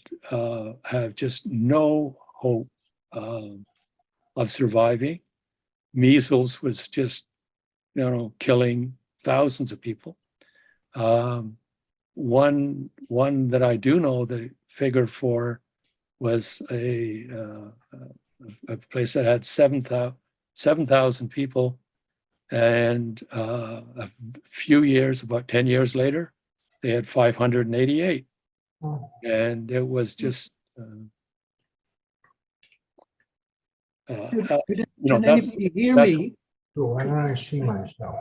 have just no hope of surviving. Measles was just, killing thousands of people. One that I do know the figure for was a place that had 7,000 people, and a few years, about 10 years later, they had 588, and it was just Can that's- anybody hear that's- me? So why don't I see myself?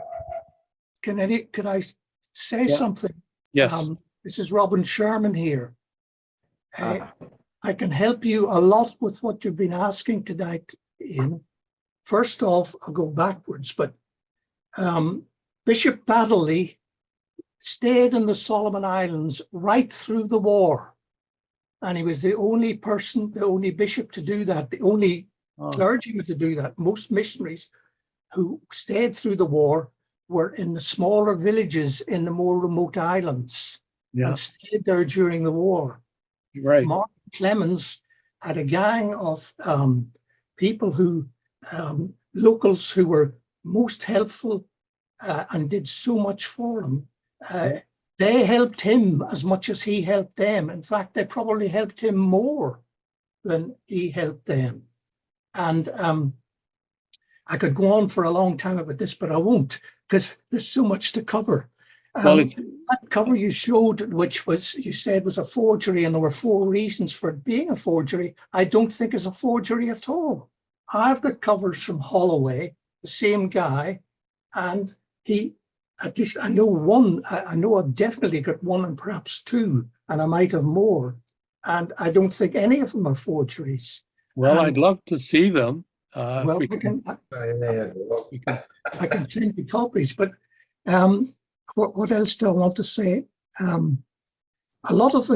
Can I say Yeah. something? yes. This is Robin Sherman here. Ah. I can help you a lot with what you've been asking tonight, Ian. First off, I'll go backwards, but Bishop Baddeley stayed in the Solomon Islands right through the war. And he was the only person, the only bishop to do that, the only clergyman to do that. Most missionaries who stayed through the war were in the smaller villages in the more remote islands Yeah, and stayed there during the war. right. Martin Clemens had a gang of people who, locals who were most helpful and did so much for him. They helped him as much as he helped them. In fact, they probably helped him more than he helped them. And I could go on for a long time about this, but I won't, because there's so much to cover. Well, That cover you showed, which was, you said was a forgery, and there were 4 reasons for it being a forgery, I don't think is a forgery at all. I've got covers from Holloway, the same guy, and he, at least I know one, I know I've definitely got 1 and perhaps 2, and I might have more. And I don't think any of them are forgeries. well, I'd love to see them. If Well, we I can we can- send you copies, but what else do I want to say? A lot of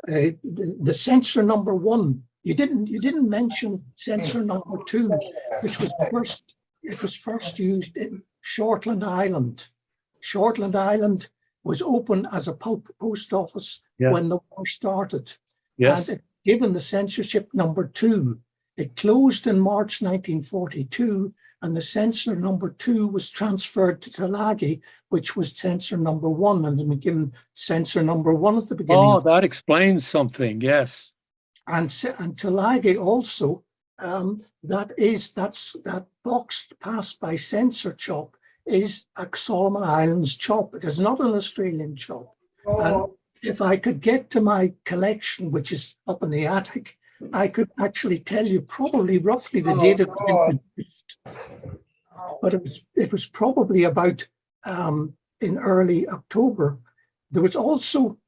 the censor number 1, you didn't mention censor number 2, which was first used in Shortland Island. Shortland Island was open as a post office when the war started. yes, And given the censorship number 2, it closed in March 1942, and the censor number 2 was transferred to Tulagi, which was censor number 1, and been given censor number 1 at the beginning. oh, that explains something. Yes, And Tulagi also, that box passed by censor chop is a Solomon Islands chop. It is not an Australian chop. And if I could get to my collection, which is up in the attic, I could actually tell you probably roughly the date it was introduced. But it was probably about in early October. There was also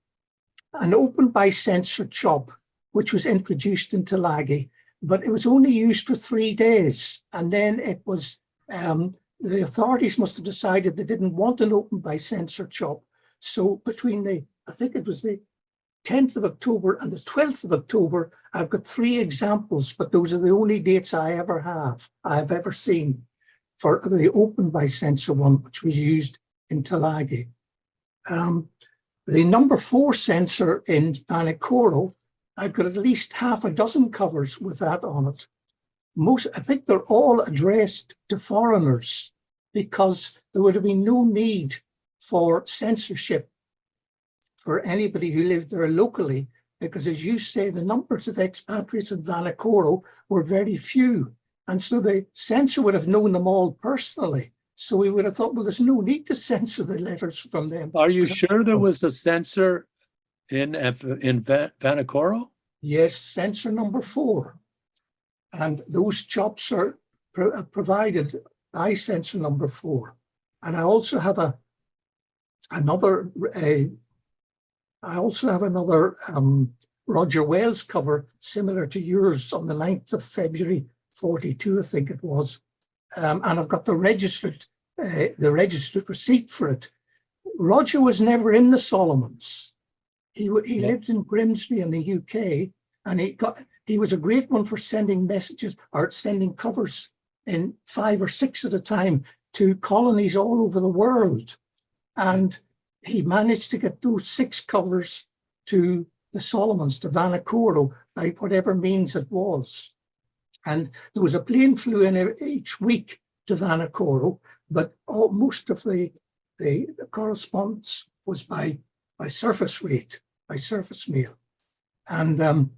an open by censor chop, which was introduced in Tulagi, but it was only used for 3 days. And then it was, the authorities must have decided they didn't want an open by censor chop. So between I think it was the 10th of October and the 12th of October, I've got 3 examples, but those are the only dates I've ever seen for the open by censor one, which was used in Tulagi. The number 4 censor in Vanikoro, I've got at least half a dozen covers with that on it. I think they're all addressed to foreigners because there would have been no need for censorship for anybody who lived there locally, because as you say, the numbers of expatriates in Vanikoro were very few. And so the censor would have known them all personally. So we would have thought, well, there's no need to censor the letters from them. are you sure there was a censor in Vanikoro? Yes, censor number 4. And those chops are provided by censor number 4. And I also have another Roger Wells cover similar to yours on the 9th of February 42, I think it was. And I've got the registered receipt for it. Roger was never in the Solomons. He lived in Grimsby in the UK, and he was a great one for sending messages or sending covers in 5 or 6 at a time to colonies all over the world. And he managed to get those 6 covers to the Solomons, to Vanikoro, by whatever means it was. And there was a plane flew in each week to Vanikoro, but most of the correspondence was by surface rate, by surface mail. And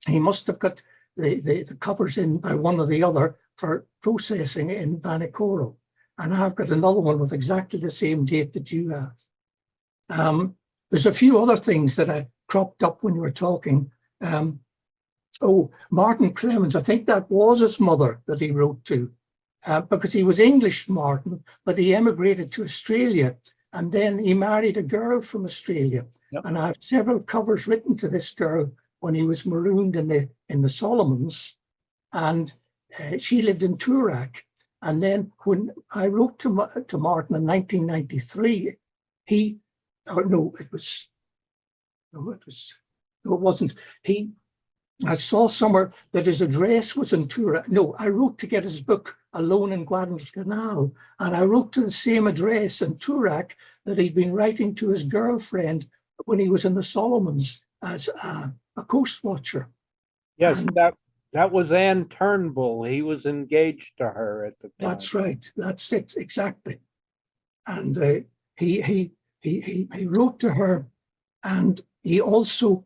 he must have got the covers in by one or the other for processing in Vanikoro. And I've got another one with exactly the same date that you have. There's a few other things that I cropped up when you were talking. Martin Clemens, I think that was his mother that he wrote to, because he was English, Martin, but he emigrated to Australia, and then he married a girl from Australia. Yep. And I have several covers written to this girl when he was marooned in the Solomons, and she lived in Toorak. And then when I wrote to Martin in 1993, I saw somewhere that his address was in Toorak. No, I wrote to get his book Alone in Guadalcanal, and I wrote to the same address in Toorak that he'd been writing to his girlfriend when he was in the Solomons as a coast watcher. Yes, And that was Anne Turnbull. He was engaged to her at the time. that's right. That's it, exactly. And he wrote to her, and I also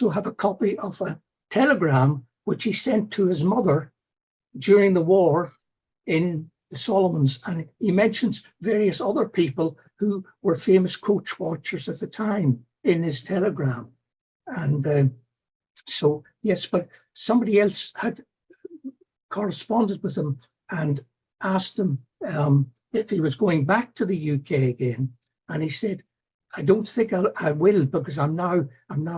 have a copy of a telegram which he sent to his mother during the war in the Solomons, and he mentions various other people who were famous coach watchers at the time in his telegram. And so yes, but somebody else had corresponded with him and asked him if he was going back to the UK again, and he said, I don't think I will, because I'm now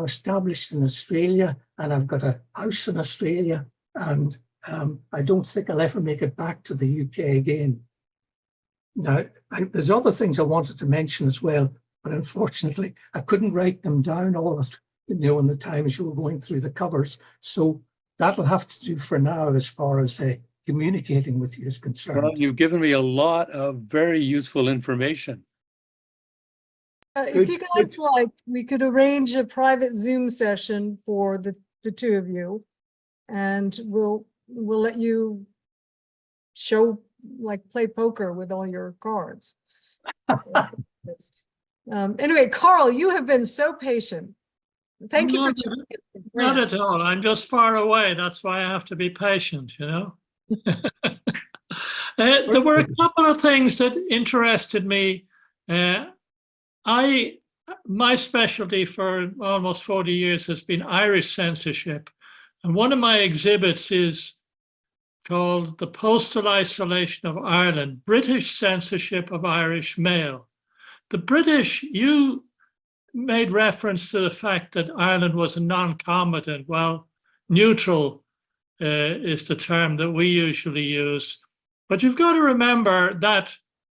established in Australia, and I've got a house in Australia, and I don't think I'll ever make it back to the UK again. Now, there's other things I wanted to mention as well, but unfortunately I couldn't write them down all at, in the time as you were going through the covers. So that'll have to do for now as far as communicating with you is concerned. Well, you've given me a lot of very useful information. If you guys like, we could arrange a private Zoom session for the two of you, and we'll let you play poker with all your cards. Anyway, Carl, you have been so patient. Thank you for joining us. Not at all. I'm just far away. That's why I have to be patient, you know. There were a couple of things that interested me. My specialty for almost 40 years has been Irish censorship. And one of my exhibits is called The Postal Isolation of Ireland, British Censorship of Irish Mail. The British, you made reference to the fact that Ireland was a non-combatant. Well, neutral is the term that we usually use. But you've got to remember that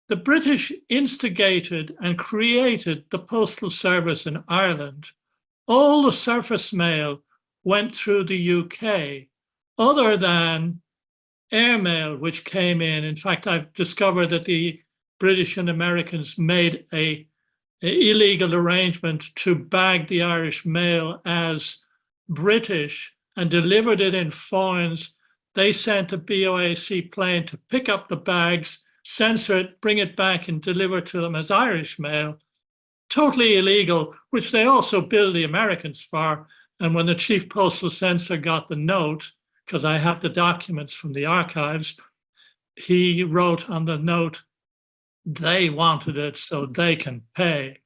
the British instigated and created the postal service in Ireland. All the surface mail went through the UK, other than airmail, which came in. In fact, I've discovered that the British and Americans made an illegal arrangement to bag the Irish mail as British and delivered it in foils. They sent a BOAC plane to pick up the bags, censor it, bring it back and deliver to them as Irish mail. Totally illegal, which they also billed the Americans for. And when the chief postal censor got the note, because I have the documents from the archives, he wrote on the note, they wanted it so they can pay.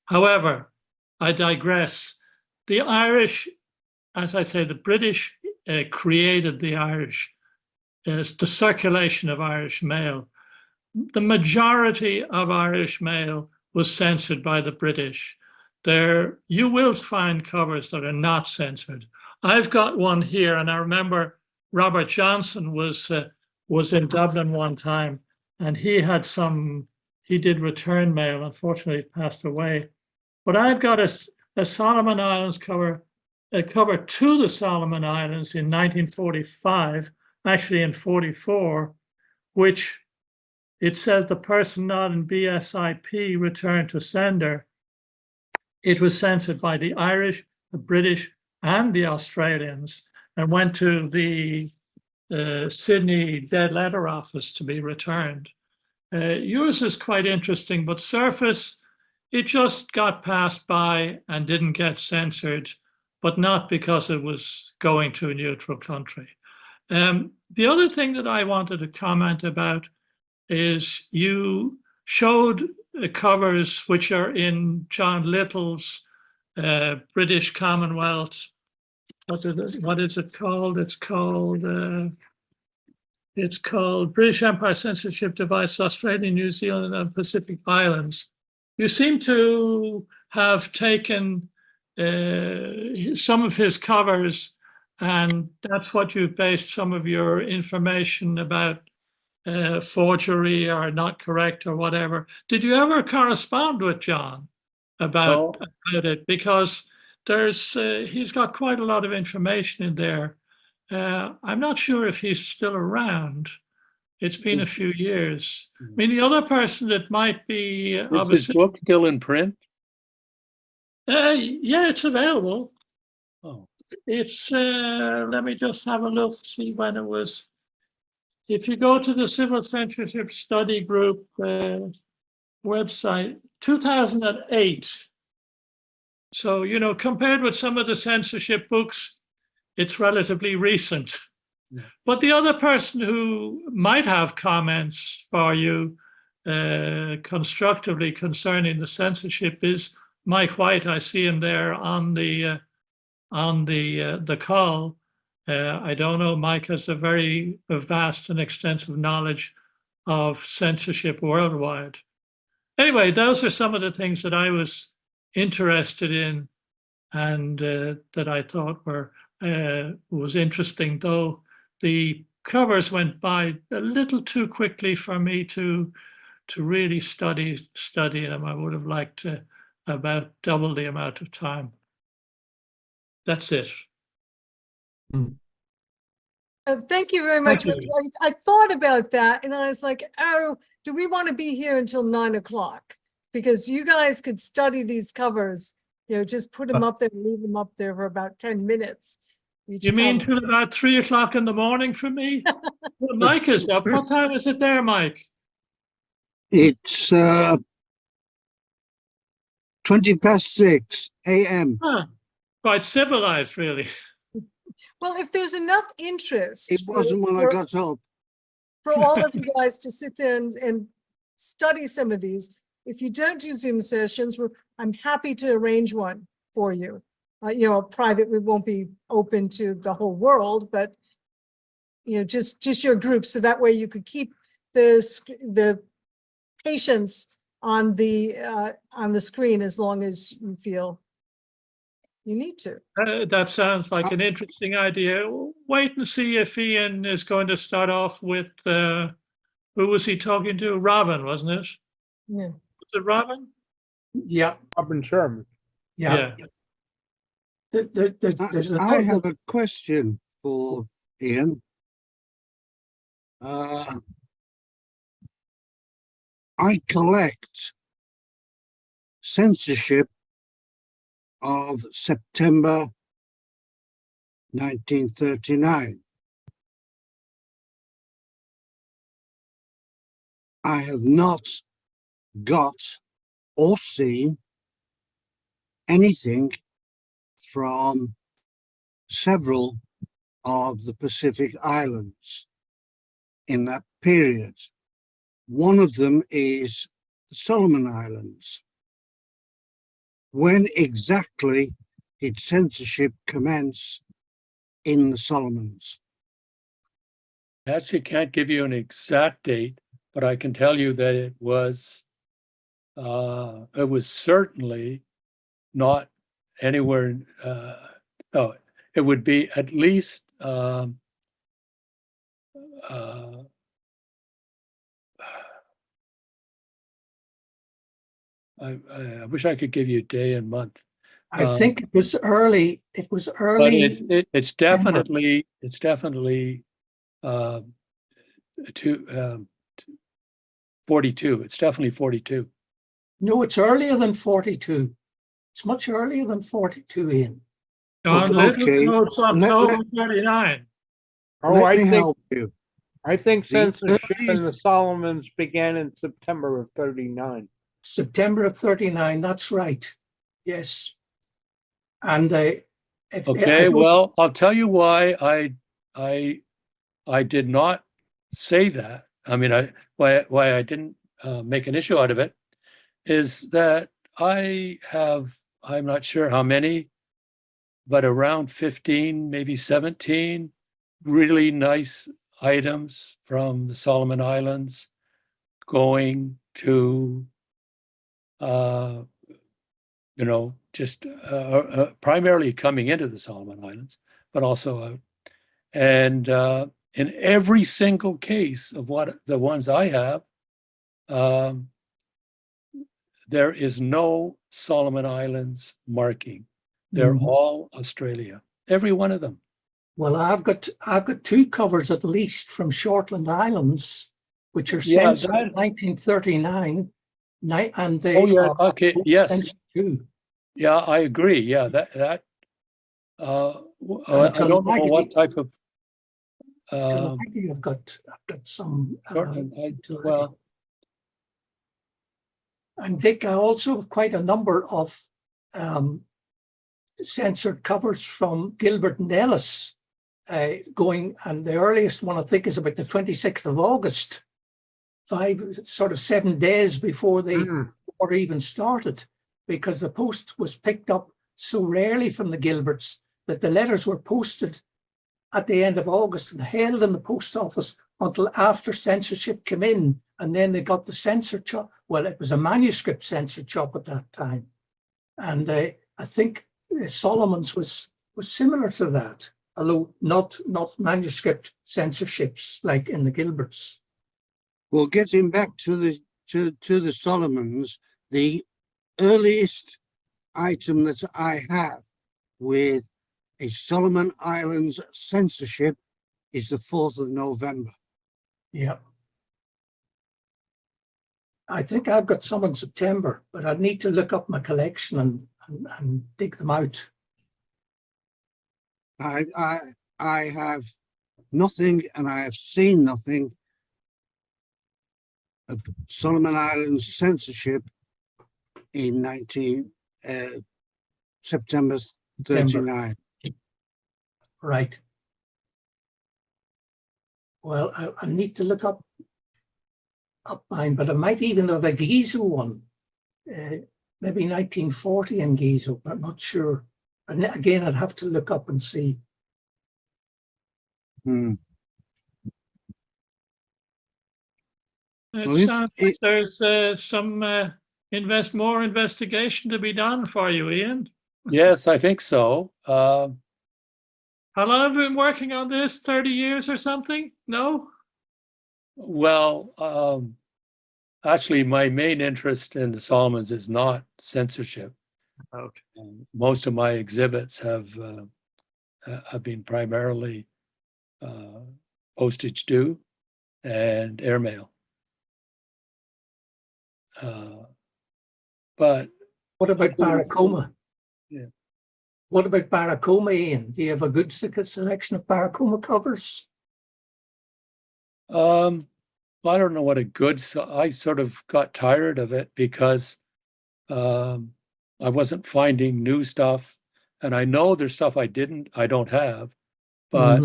However, I digress. The Irish, as I say, the British created the Irish, the circulation of Irish mail. The majority of Irish mail was censored by the British. You will find covers that are not censored. I've got one here, and I remember Robert Johnson was in Dublin one time, and he did return mail. Unfortunately, he passed away. But I've got a Solomon Islands cover, a cover to the Solomon Islands in 1945, actually in 44, which it says the person not in BSIP returned to sender. it was censored by the Irish, the British, and the Australians, and went to the Sydney Dead Letter Office to be returned. Yours is quite interesting, but Surface, it just got passed by and didn't get censored, but not because it was going to a neutral country. The other thing that I wanted to comment about is you showed covers which are in John Little's British Commonwealth. What is it called? It's called British Empire Censorship Device, Australia, New Zealand, and Pacific Islands. You seem to have taken some of his covers, and that's what you've based some of your information about forgery or not correct or whatever. Did you ever correspond with John about it? Because there's he's got quite a lot of information in there. I'm not sure if he's still around. It's been a few years. I mean, the other person that might be Is his book still in print? yeah, it's available. Oh, It's let me just have a look, see when it was. If you go to the Civil Censorship Study Group website, 2008. So, you know, compared with some of the censorship books, it's relatively recent. Yeah. But the other person who might have comments for you constructively concerning the censorship is Mike White. I see him there on the call. I don't know. Mike has a very vast and extensive knowledge of censorship worldwide. Anyway, those are some of the things that I was interested in and that I thought was interesting, though the covers went by a little too quickly for me to really study them. I would have liked about double the amount of time. That's it. Thank you very much. Thank you. I thought about that and I was like, oh, do we want to be here until 9 o'clock? Because you guys could study these covers, you know, just put them up there and leave them up there for about 10 minutes. You mean till about 3 o'clock in the morning for me? Well, Mike is up. What time is it there, Mike? It's 6:20 a.m. Huh. Quite civilized, really. Well, if there's enough interest. It wasn't when I got up. For all of you guys to sit there and study some of these. If you don't do Zoom sessions, I'm happy to arrange one for you. You know, private, we won't be open to the whole world, but you know, just your group, so that way you could keep the patients on the screen as long as you feel you need to. That sounds like an interesting idea. Wait and see if Ian is going to start off with, who was he talking to? Robin, wasn't it? Yeah. Was it Robin? Yeah, Robin Sherman. yeah. There's a I have a question for Ian. I collect censorship of September 1939. I have not got or seen anything from several of the Pacific Islands in that period. One of them is the Solomon Islands. When exactly did censorship commence in the Solomons? I actually can't give you an exact date, but I can tell you that it was certainly not anywhere. No, it would be at least I wish I could give you a day and month. I think it was early. It was But early. it's definitely 42. It's definitely 42. No, it's earlier than 42. It's much earlier than 42, Ian. John Okay. Little, it's October 39. Oh, Let I me think, help you. I think The censorship in the earliest- Solomons began in September of 39. September of 39, that's right. Yes. And if I Okay, don't- well, I'll tell you why I did not say that. I mean, why I didn't make an issue out of it is that I'm not sure how many, but around 15, maybe 17 really nice items from the Solomon Islands going to, just primarily coming into the Solomon Islands, but also out. And in every single case of the ones I have, there is no Solomon Islands marking. They're Mhm. all Australia, every one of them. Well, I've got 2 covers at least from Shortland Islands, which are Yeah, censored in 1939, and they Oh, yeah, are okay, both yes, censored too. yeah, I agree. Yeah, that. I don't know what type of. Tulagi, I've got some. Well, And Dick, I also have quite a number of censored covers from Gilbert and Ellis going, and the earliest one I think is about the 26th of August, 7 days before the war even started, because the post was picked up so rarely from the Gilberts that the letters were posted at the end of August and held in the post office until after censorship came in, and then they got the censor chop. Well, it was a manuscript censor chop at that time, and I think Solomon's was similar to that, although not manuscript censorships like in the Gilberts. Well, getting back to the Solomons, the earliest item that I have with a Solomon Islands censorship is the 4th of November. Yeah. I think I've got some in September, but I'd need to look up my collection and dig them out. I have nothing, and I have seen nothing of Solomon Islands censorship in September 39. Right. Well, I need to look up mine, but I might even have a Gizo one, maybe 1940 in Gizo, but I'm not sure. And again, I'd have to look up and see. Hmm. It Well, if sounds like there's some more investigation to be done for you, Ian. yes, I think so. How long have you been working on this? 30 years or something? No? Well, actually, my main interest in the Solomons is not censorship. Okay. Most of my exhibits have been primarily postage due and airmail. But What about Barracoma? Yeah. What about Barracoma, Ian? Do you have a good selection of Barracoma covers? I don't know what a good. I sort of got tired of it because I wasn't finding new stuff, and I know there's stuff I don't have, but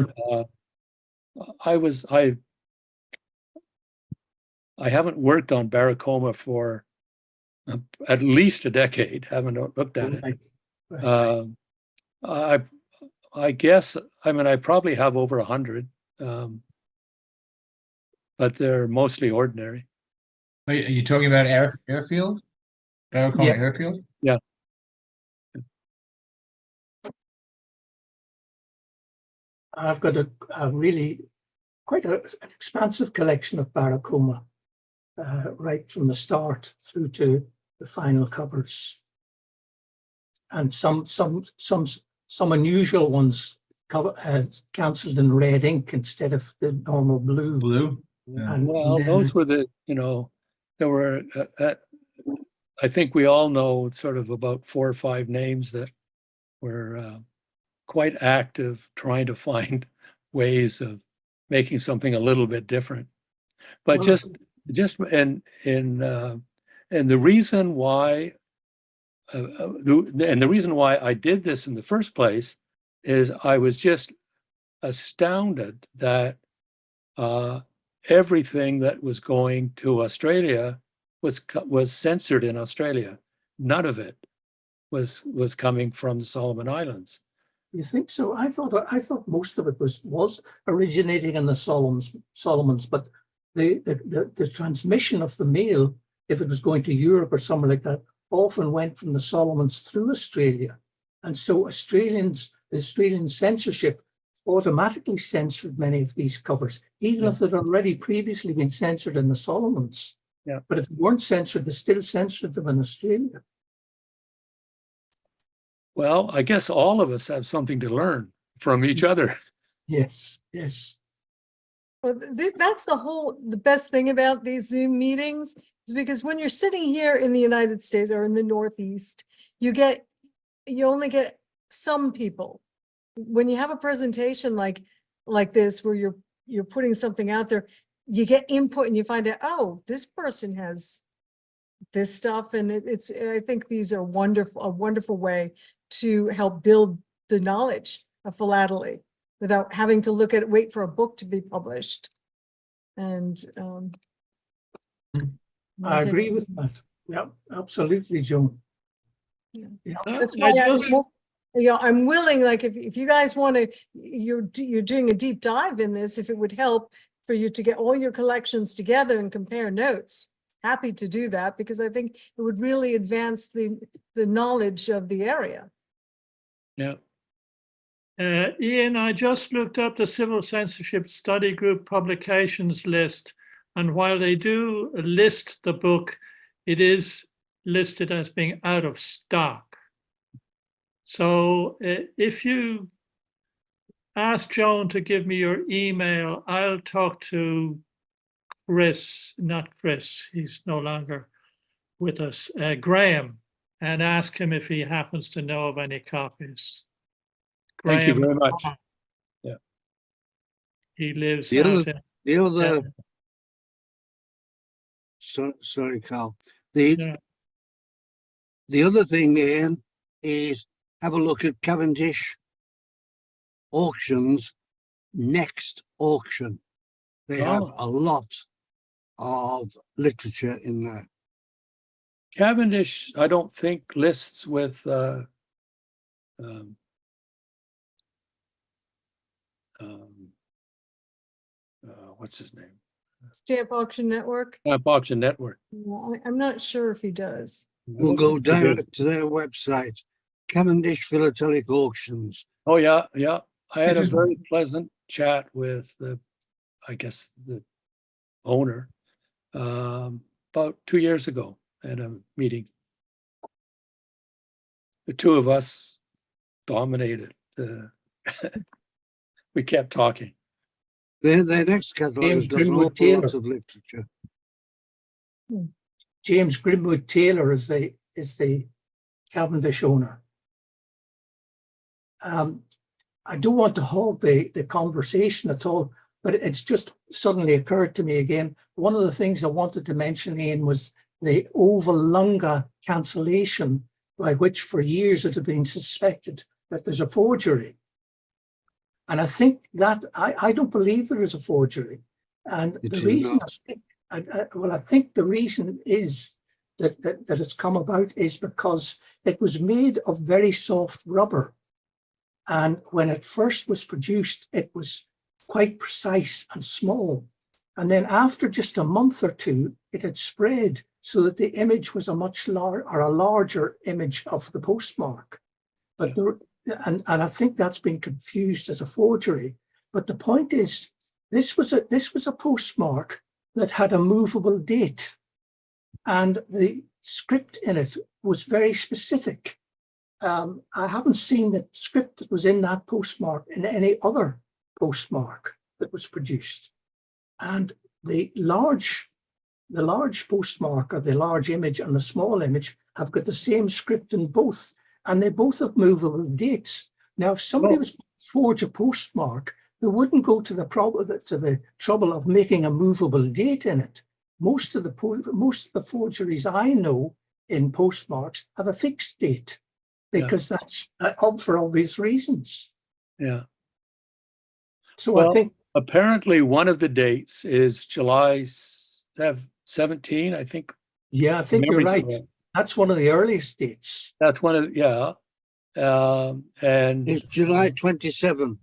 I haven't worked on Barracoma for at least a decade. Haven't looked at it. Right. I guess, I mean, I probably have over 100, but they're mostly ordinary. Wait, are you talking about airfield? Barracoma Yeah. Airfield? Yeah. I've got a really quite an expansive collection of Barracoma, right from the start through to the final covers, and some unusual ones cancelled in red ink instead of the normal blue. Blue? Yeah. And Well, then, those were there were I think we all know sort of about 4 or 5 names that were quite active trying to find ways of making something a little bit different. But Well, and the reason why and the reason why I did this in the first place is I was just astounded that everything that was going to Australia was censored in Australia. None of it was coming from the Solomon Islands. you think so? I thought most of it was originating in the Solomons, but the transmission of the mail, if it was going to Europe or somewhere like that, often went from the Solomons through Australia. And so the Australian censorship automatically censored many of these covers, even if they'd already previously been censored in the Solomons. Yeah. But if they weren't censored, they still censored them in Australia. Well, I guess all of us have something to learn from each other. Yes, yes. Well, that's the best thing about these Zoom meetings is because when you're sitting here in the United States or in the Northeast, you only get some people. When you have a presentation like this, where you're putting something out there, you get input and you find out, oh, this person has this stuff. And I think these are a wonderful way to help build the knowledge of philately without having to wait for a book to be published. And I agree with that. Yeah, absolutely, Joan. Yeah. Yeah. That's why I'm willing, like if you guys want to, you're doing a deep dive in this, if it would help for you to get all your collections together and compare notes, happy to do that, because I think it would really advance the knowledge of the area. Yeah. Ian, I just looked up the Civil Censorship Study Group publications list, and while they do list the book, it is listed as being out of stock. So if you ask Joan to give me your email, I'll talk to not Chris, he's no longer with us, Graham, and ask him if he happens to know of any copies. Thank you Graham, very much. Yeah. he lives The out other, in, sorry, Carl. Yeah. The other thing, Ian, is have a look at Cavendish Auctions' next auction. They have a lot of literature in there. Cavendish, I don't think lists with what's his name? Stamp Auction Network. Auction Network. Yeah, I'm not sure if he does. We'll go direct to their website, Cavendish Philatelic Auctions. Oh yeah, yeah. I had a very pleasant chat with the owner about 2 years ago at a meeting. The two of us dominated. We kept talking. Their next catalogue has got an awful lot of literature. James Grimwood Taylor is the Cavendish owner. I don't want to hog the conversation at all, but it's just suddenly occurred to me again. One of the things I wanted to mention, Ian, was the Ova Lunga cancellation, by which for years it had been suspected that there's a forgery. And I think that I don't believe there is a forgery. And the reason I think the reason is that it's come about is because it was made of very soft rubber. And when it first was produced, it was quite precise and small. And then after just a month or two, it had spread so that the image was a larger image of the postmark. But and I think that's been confused as a forgery. But the point is, this was a postmark that had a movable date, and the script in it was very specific. I haven't seen the script that was in that postmark in any other postmark that was produced. And the large the large postmark or the large image and the small image have got the same script in both, and they both have movable dates. Now, if somebody was to forge a postmark, they wouldn't go to the trouble of making a movable date in it. Most of the forgeries I know in postmarks have a fixed date, because that's for obvious reasons. Yeah. So Well, I think, apparently one of the dates is July 17, I think. yeah, I think you're Memory's right. correct. That's one of the earliest dates. That's one of, yeah. And It's July 27.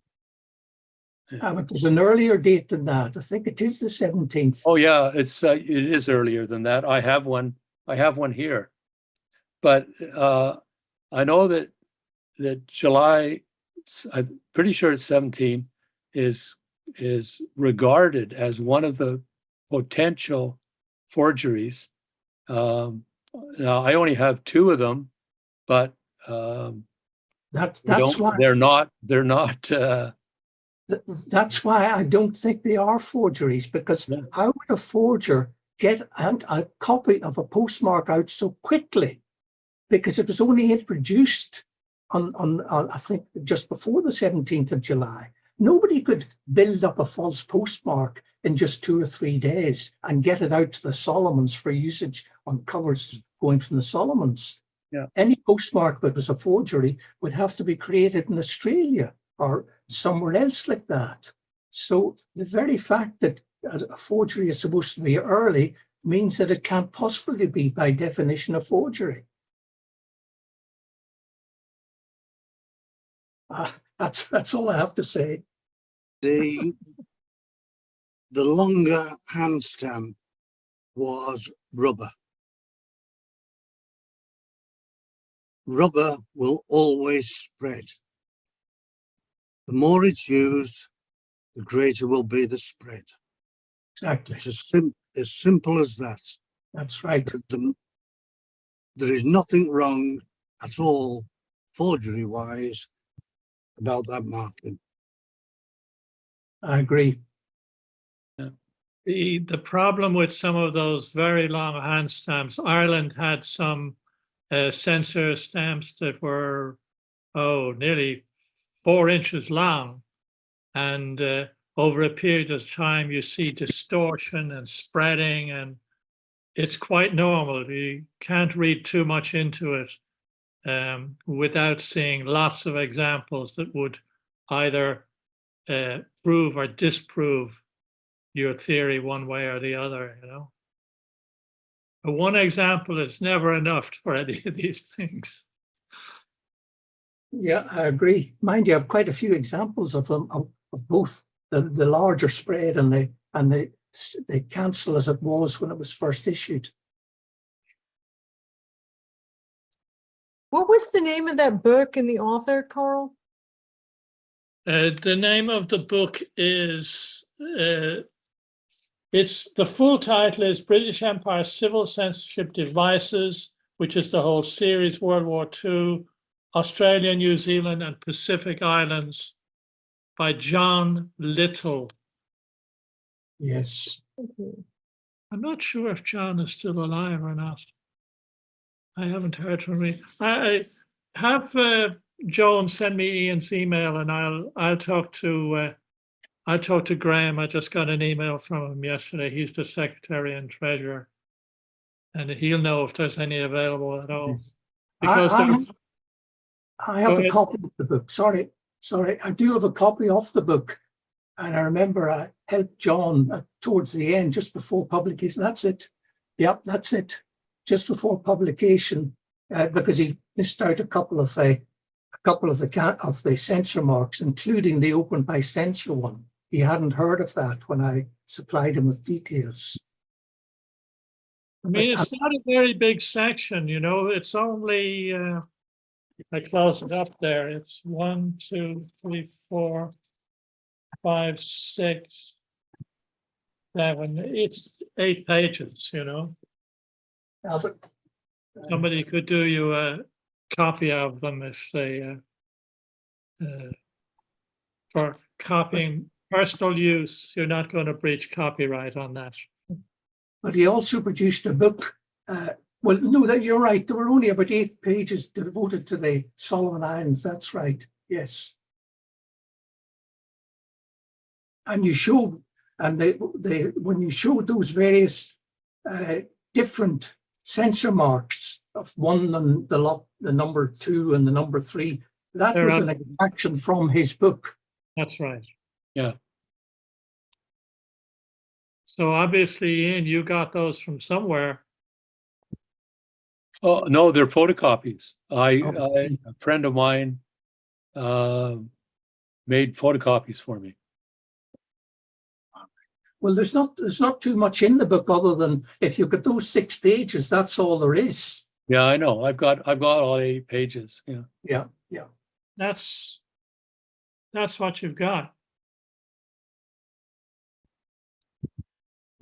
But there's an earlier date than that. I think it is the 17th. oh yeah, it is earlier than that. I have one here. But I know that July, I'm pretty sure it's 17, is regarded as one of the potential forgeries. Now I only have two of them, but That's why they're not that's why I don't think they are forgeries, because Yeah. how would a forger get a copy of a postmark out so quickly? Because it was only introduced on I think just before the 17th of July. Nobody could build up a false postmark in just 2 or 3 days and get it out to the Solomons for usage on covers going from the Solomons. Yeah. Any postmark that was a forgery would have to be created in Australia or somewhere else like that. So the very fact that a forgery is supposed to be early means that it can't possibly be, by definition, a forgery. That's all I have to say. The longer hand stamp was rubber. Rubber will always spread. The more it's used, the greater will be the spread. Exactly. It's as simple as that. That's right. There is nothing wrong at all, forgery-wise, about that marking. I agree. The problem with some of those very long hand stamps, Ireland had some censor stamps that were, nearly 4 inches long. And over a period of time, you see distortion and spreading, and it's quite normal. You can't read too much into it without seeing lots of examples that would either prove or disprove your theory one way or the other, you know. But one example is never enough for any of these things. Yeah, I agree. Mind you, I have quite a few examples of them, of both the larger spread and the cancel as it was when it was first issued. What was the name of that book and the author, Carl? The name of the book is, it's the full title is British Empire Civil Censorship Devices, which is the whole series, World War II, Australia, New Zealand, and Pacific Islands, by John Little. Yes. I'm not sure if John is still alive or not. I haven't heard from him. I have Joan send me Ian's email, and I'll talk to Graham. I just got an email from him yesterday. He's the secretary and treasurer, and he'll know if there's any available at all. Because I have a copy of the book. Sorry, I do have a copy of the book, and I remember I helped John towards the end, just before publication. That's it. Yep, that's it. Just before publication, because he missed out a couple of the censor marks, including the open by censor one. He hadn't heard of that when I supplied him with details. I mean, it's not a very big section, you know. It's only I close it up there. It's 1, 2, 3, 4, 5, 6, 7. It's 8 pages, you know. Albert, Somebody could do you a copy of them if they, for copying personal use, you're not going to breach copyright on that. but he also produced a book. Well, no, that you're right. There were only about 8 pages devoted to the Solomon Islands. That's right. Yes. And you showed, and when you showed those various different censor marks of 1 and the number 2 and the number 3, that They're was up. an extraction from his book. That's right. Yeah. So obviously, Ian, you got those from somewhere. Oh, no, they're photocopies. Oh, A friend of mine made photocopies for me. Well, there's not too much in the book other than if you get those 6 pages, that's all there is. Yeah, I know. I've got all 8 pages. Yeah. Yeah, yeah. That's what you've got.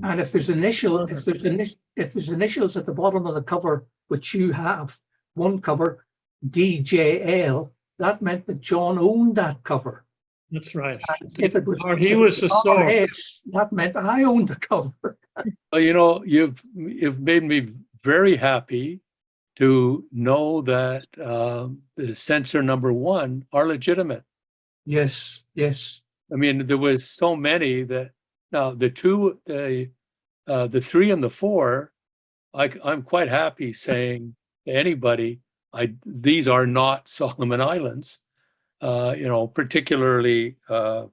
And if there's initials at the bottom of the cover, which you have, one cover, DJL, that meant that John owned that cover. That's right. If it was, Or he was the source. RS, that meant I owned the cover. Well, you know, you've made me very happy to know that the censor number 1 are legitimate. Yes, yes. I mean, there was so many that now the 2, the 3 and the 4, I'm quite happy saying to anybody, these are not Solomon Islands. You know, particularly Well,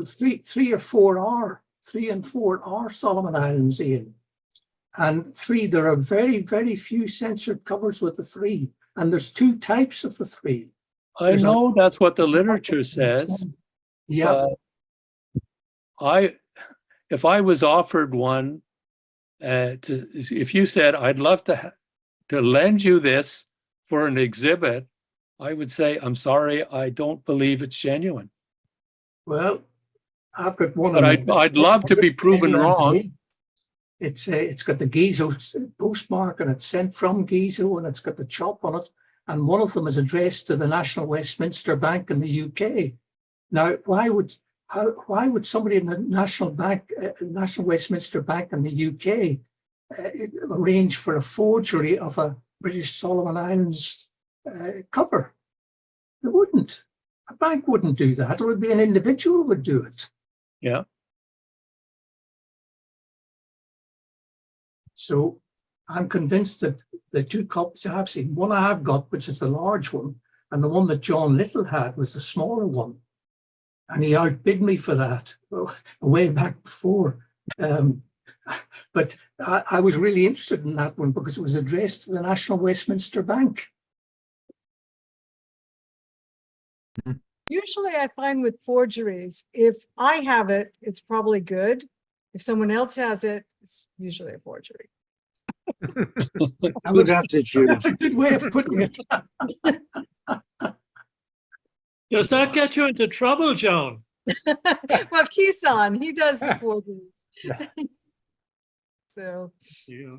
3 or 4 are. 3 and 4 are Solomon Islands, Ian. And 3, there are very, very few censored covers with the 3. And there's 2 types of the 3. I know that's what the literature says. Yeah. If I was offered one, if you said I'd love to lend you this for an exhibit, I would say, I'm sorry, I don't believe it's genuine. Well, I've got one. But I'd love to be proven wrong. It's got the Gizo postmark and it's sent from Gizo and it's got the chop on it. And one of them is addressed to the National Westminster Bank in the UK. Now, why would somebody in the National Westminster Bank in the UK arrange for a forgery of a British Solomon Islands cover? They wouldn't. A bank wouldn't do that. It would be an individual who would do it. Yeah. So I'm convinced that the 2 copies I've seen, one I've got, which is the large one, and the one that John Little had was the smaller one. And he outbid me for that way back before. But I was really interested in that one because it was addressed to the National Westminster Bank. Usually I find with forgeries, if I have it, it's probably good. If someone else has it, it's usually a forgery. Good attitude. That's a good way of putting it. Does that get you into trouble, Joan? Well, Kisan, he does the forgeries. Yeah. So, Yeah.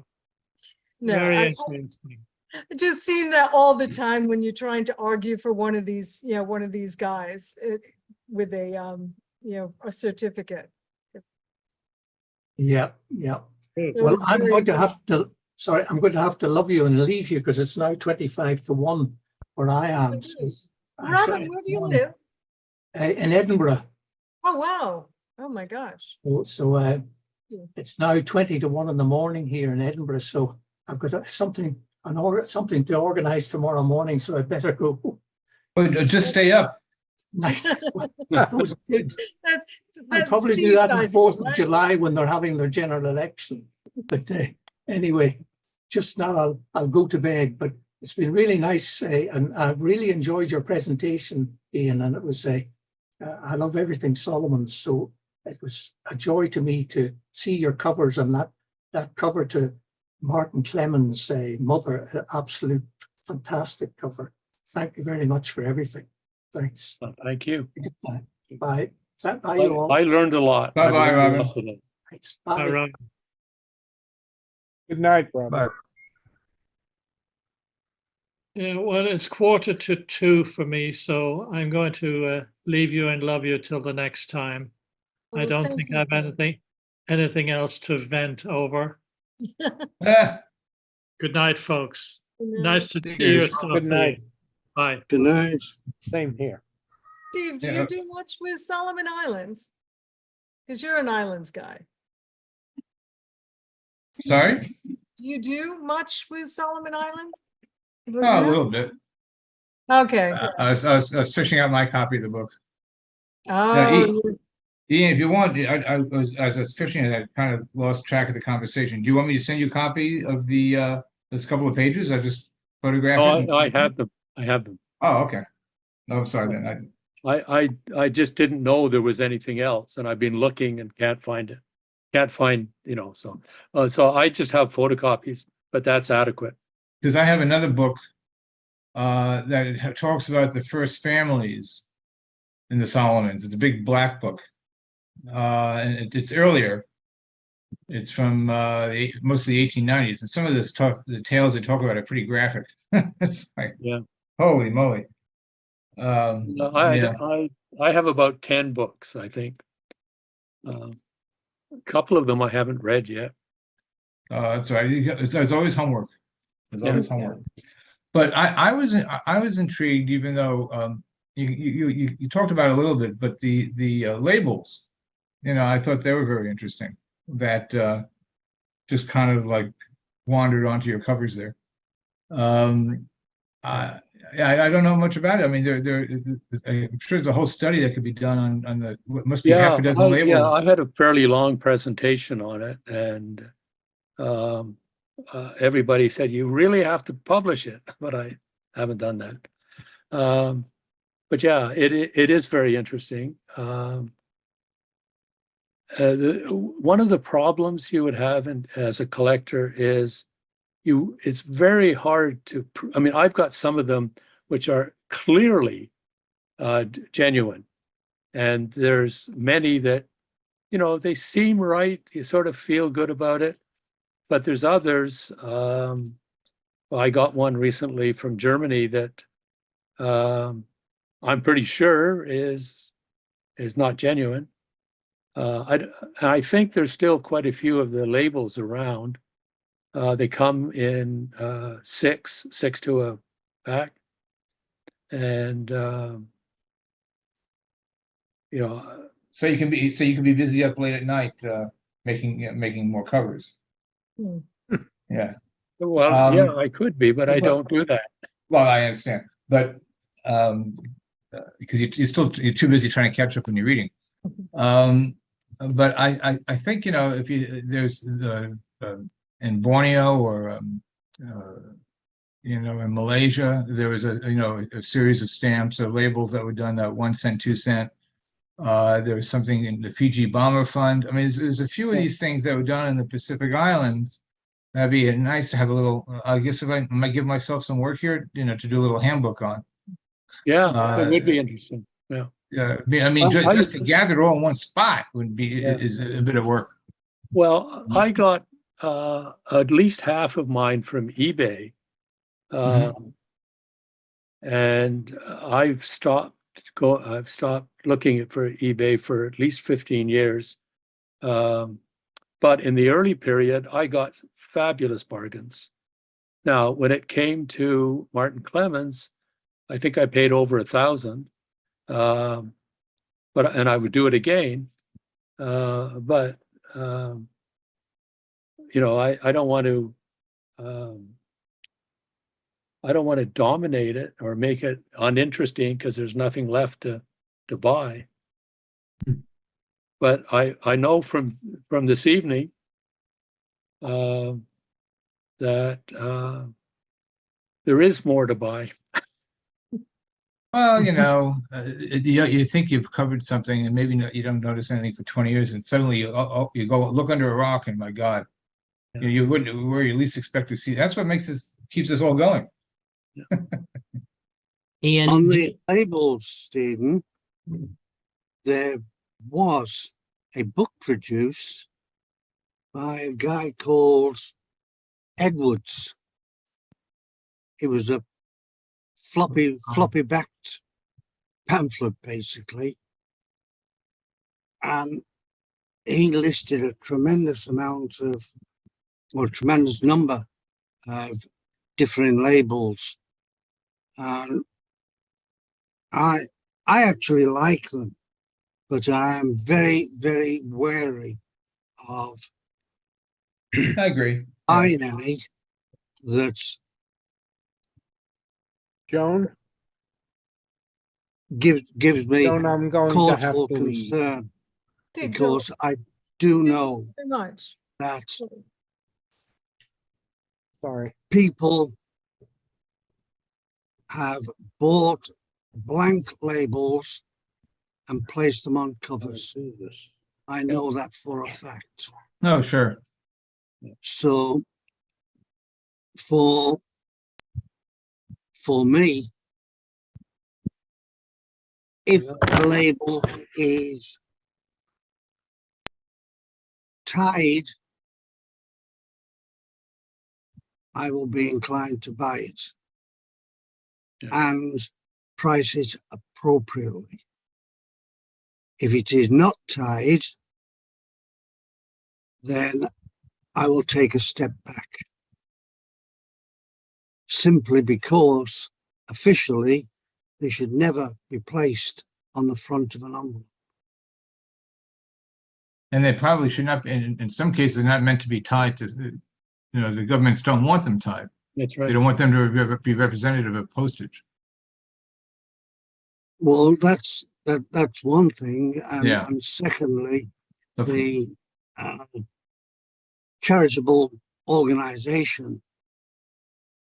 no, Very I've interesting. just seen that all the time when you're trying to argue for one of these, one of these guys with a, a certificate. Yeah, yeah. Good. So Well, it's I'm very going to good. have to, sorry, I'm going to have to love you and leave you because it's now 25-1 where I am. So Robin, where do you live? In Edinburgh. Oh, wow. Oh, my gosh. So it's now 20-1 in the morning here in Edinburgh. So I've got something to organize tomorrow morning. So I better go. Oh, just stay up. Nice. That was good. I'll That's probably do Steve that on the guys, 4th of right? July when they're having their general election. But anyway, just now I'll go to bed. But it's been really nice, and I've really enjoyed your presentation, Ian. And it was I love everything Solomon. So it was a joy to me to see your covers and that cover to Martin Clemens' mother, an absolute fantastic cover. Thank you very much for everything. Thanks. Well, thank you. Bye. Bye, you all. I learned a lot. Bye-bye, I learned a Robin. lot today. Thanks. All Bye. right. Good night, Robin. Bye. Yeah, well, it's 1:45 for me, so I'm going to leave you and love you till the next time. I Well, don't thank think you. I have anything else to vent over. Ah, Good night, folks. Good night. Nice to see Cheers. you. Sophie. Good night. Bye. Good night. Same here. Steve, do Yeah. you do much with Solomon Islands? Because you're an islands guy. sorry? Do you do much with Solomon Islands? Oh, a little bit. Okay. I was fishing out my copy of the book. Oh, you- Ian, if you want, as I was fishing, I kind of lost track of the conversation. Do you want me to send you a copy of the this couple of pages? I just photographed Oh, it. I have them. I have them. Oh, okay. No, I'm sorry then. I just didn't know there was anything else, and I've been looking and can't find it. Can't find, so I just have photocopies, but that's adequate. Because I have another book that it talks about the first families in the Solomons. It's a big black book. And it's earlier. It's from most of the 1890s, and some of the tales they talk about are pretty graphic. It's like, Yeah. holy moly. I have about 10 books, I think. A couple of them I haven't read yet. That's right. It's always homework. It's Yeah. always homework. But I was intrigued, even though you talked about it a little bit, but the labels, I thought they were very interesting. That just kind of like wandered onto your covers there. I don't know much about it. I mean, I'm sure there's a whole study that could be done on the what must be half a dozen labels. I had a fairly long presentation on it, and everybody said you really have to publish it, but I haven't done that. But yeah, it is very interesting. One of the problems you would have as a collector is it's very hard to, I mean, I've got some of them which are clearly genuine, and there's many that, they seem right, you sort of feel good about it, but there's others. I got one recently from Germany that I'm pretty sure is not genuine. I think there's still quite a few of the labels around. They come in six to a pack, and So you can be busy up late at night making more covers. Hmm. Yeah. well, yeah, I could be, but I don't do that. Well, I understand, but because you're too busy trying to catch up when you're reading. But I think if there's in Borneo or in Malaysia there was a series of stamps or labels that were done at 1 cent, 2 cent. There was something in the Fiji Bomber Fund. I mean, there's a few of these things that were done in the Pacific Islands. That'd be nice to have a little. I guess if I might give myself some work here, to do a little handbook on. Yeah, it would be interesting. Yeah. I mean, just to gather it all in one spot is a bit of work. Well, I got at least half of mine from eBay, and I've stopped looking for eBay for at least 15 years. But in the early period, I got fabulous bargains. Now, when it came to Martin Clemens, I think I paid over $1,000. And I would do it again. But I don't want to dominate it or make it uninteresting because there's nothing left to buy. But I know from this evening that there is more to buy. Well, you think you've covered something, and maybe you don't notice anything for 20 years, and suddenly you go look under a rock, and my God, you wouldn't where you least expect to see. That's what keeps us all going. Ian, on the labels, Stephen, there was a book produced by a guy called Edwards. It was a floppy backed pamphlet, basically. And he listed a tremendous amount of, or tremendous number of differing labels. And I actually like them, but I am very, very wary of I agree. buying any that Joan, gives me Joan, I'm going to cause have for to leave. concern, Okay, Joe, because I do know thank you very much. that Sorry. people have bought blank labels and placed them on covers. Do this. I know that for a fact. Oh, sure. So for me, if a label is tied, I will be inclined to buy it and price it appropriately. If it is not tied, then I will take a step back. Simply because officially they should never be placed on the front of an envelope. And they probably should not, in some cases, not meant to be tied to, the governments don't want them tied. That's They right. don't want them to be representative of postage. Well, that's one thing, and, Yeah. and secondly, Of- the charitable organization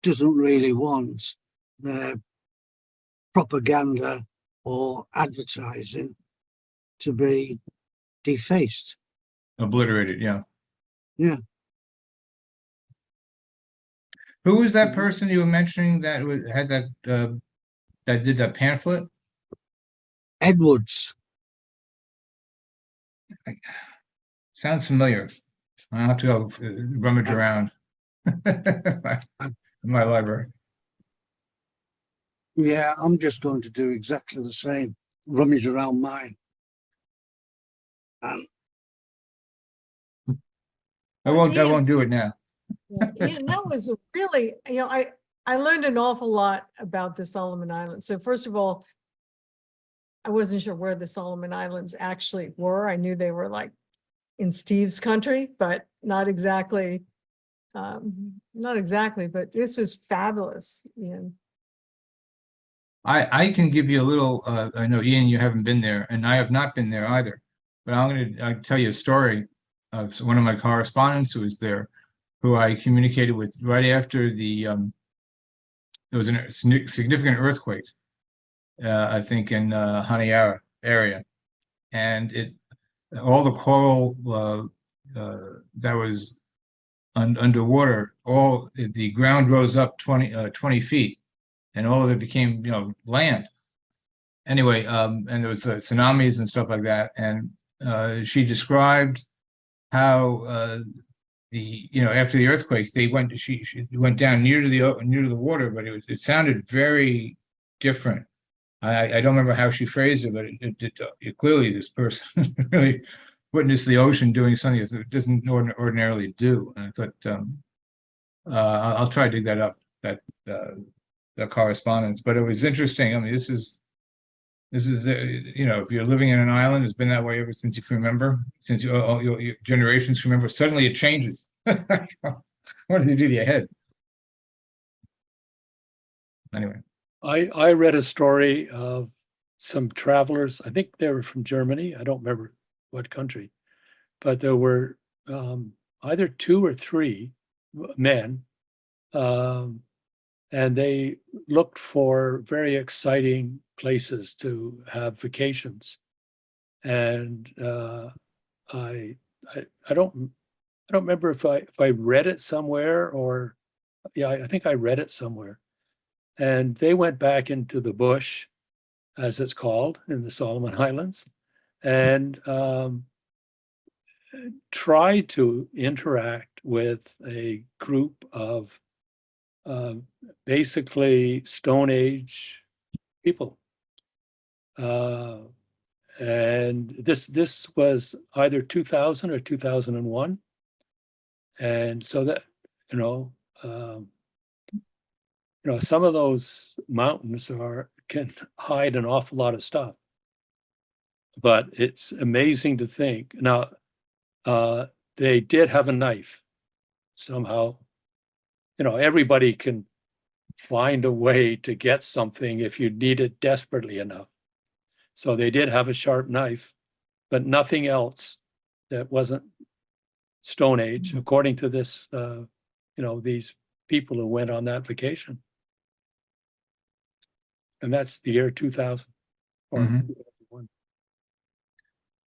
doesn't really want their propaganda or advertising to be defaced. Obliterated, yeah. Yeah. Who was that person you were mentioning that had that, that did that pamphlet? Edwards. Sounds familiar. I'll have to go rummage around in my library. Yeah, I'm just going to do exactly the same. Rummage around mine. I won't Ian- do it now. Yeah, Ian, that was a really, I learned an awful lot about the Solomon Islands. So first of all, I wasn't sure where the Solomon Islands actually were. I knew they were like in Steve's country, but not exactly, but this is fabulous, Ian. I can give you a little, I know Ian, you haven't been there, and I have not been there either, but I'm going to tell you a story of one of my correspondents who was there, who I communicated with right after there was a significant earthquake, I think in Honiara area, and all the coral that was underwater, the ground rose up 20 feet, and all of it became, land. Anyway, and there was tsunamis and stuff like that. And she described how after the earthquake, she went down near to the water, but it sounded very different. I don't remember how she phrased it, but it clearly this person really witnessed the ocean doing something that it doesn't ordinarily do. And I thought I'll try to dig that up, that correspondence. But it was interesting. I mean, this is if you're living in an island, it's been that way ever since you can remember, since all your generations can remember. Suddenly it changes. What did you do to your head? Anyway. I read a story of some travelers. I think they were from Germany. I don't remember what country, but there were either 2 or 3 men, and they looked for very exciting places to have vacations. And I don't remember if I read it somewhere, or I think I read it somewhere. And they went back into the bush, as it's called, in the Solomon Islands, and tried to interact with a group of basically Stone Age people. And this was either 2000 or 2001. And so that, some of those mountains can hide an awful lot of stuff. But it's amazing to think. Now, they did have a knife somehow. Everybody can find a way to get something if you need it desperately enough. So they did have a sharp knife, but nothing else that wasn't Stone Age, according to this, these people who went on that vacation. And that's the year 2000 or Mhm.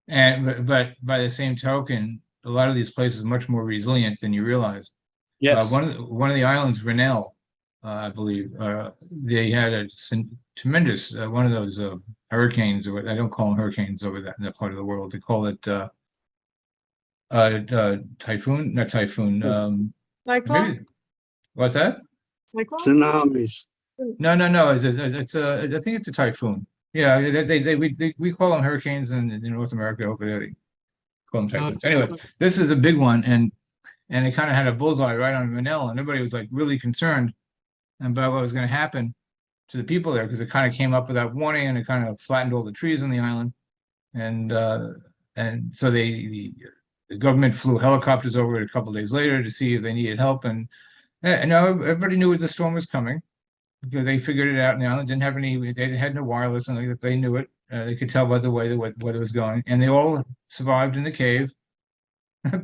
2001. But by the same token, a lot of these places are much more resilient than you realize. Yes. One of the islands, Rennell, I believe, they had a tremendous one of those hurricanes, or I don't call them hurricanes over in that part of the world. They call it typhoon, not typhoon. Cyclone? Maybe, what's that? Cyclone? Tsunamis. No. It's I think it's a typhoon. Yeah, we call them hurricanes in North America over there. They call them typhoons. Anyway, this is a big one, and it kind of had a bullseye right on Rennell, and everybody was like really concerned about what was going to happen to the people there, because it kind of came up without warning, and it kind of flattened all the trees on the island, and so the government flew helicopters over it a couple of days later to see if they needed help, and everybody knew the storm was coming because they figured it out. And the island didn't have they had no wireless, and they knew it. They could tell by the way the weather was going, and they all survived in the cave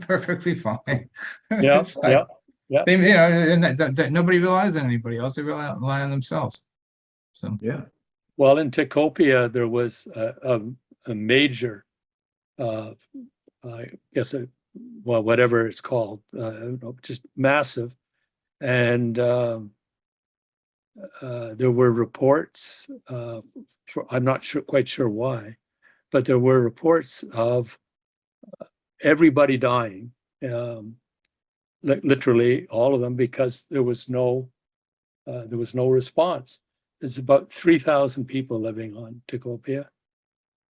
perfectly fine. Yeah, It's like, yeah. they, and that nobody relies on anybody else. They rely on themselves. So Yeah. Well, in Tikopia, there was a major, I guess, whatever it's called, just massive. And there were reports, I'm not quite sure why, but there were reports of everybody dying, literally all of them, because there was no response. There's about 3,000 people living on Tikopia.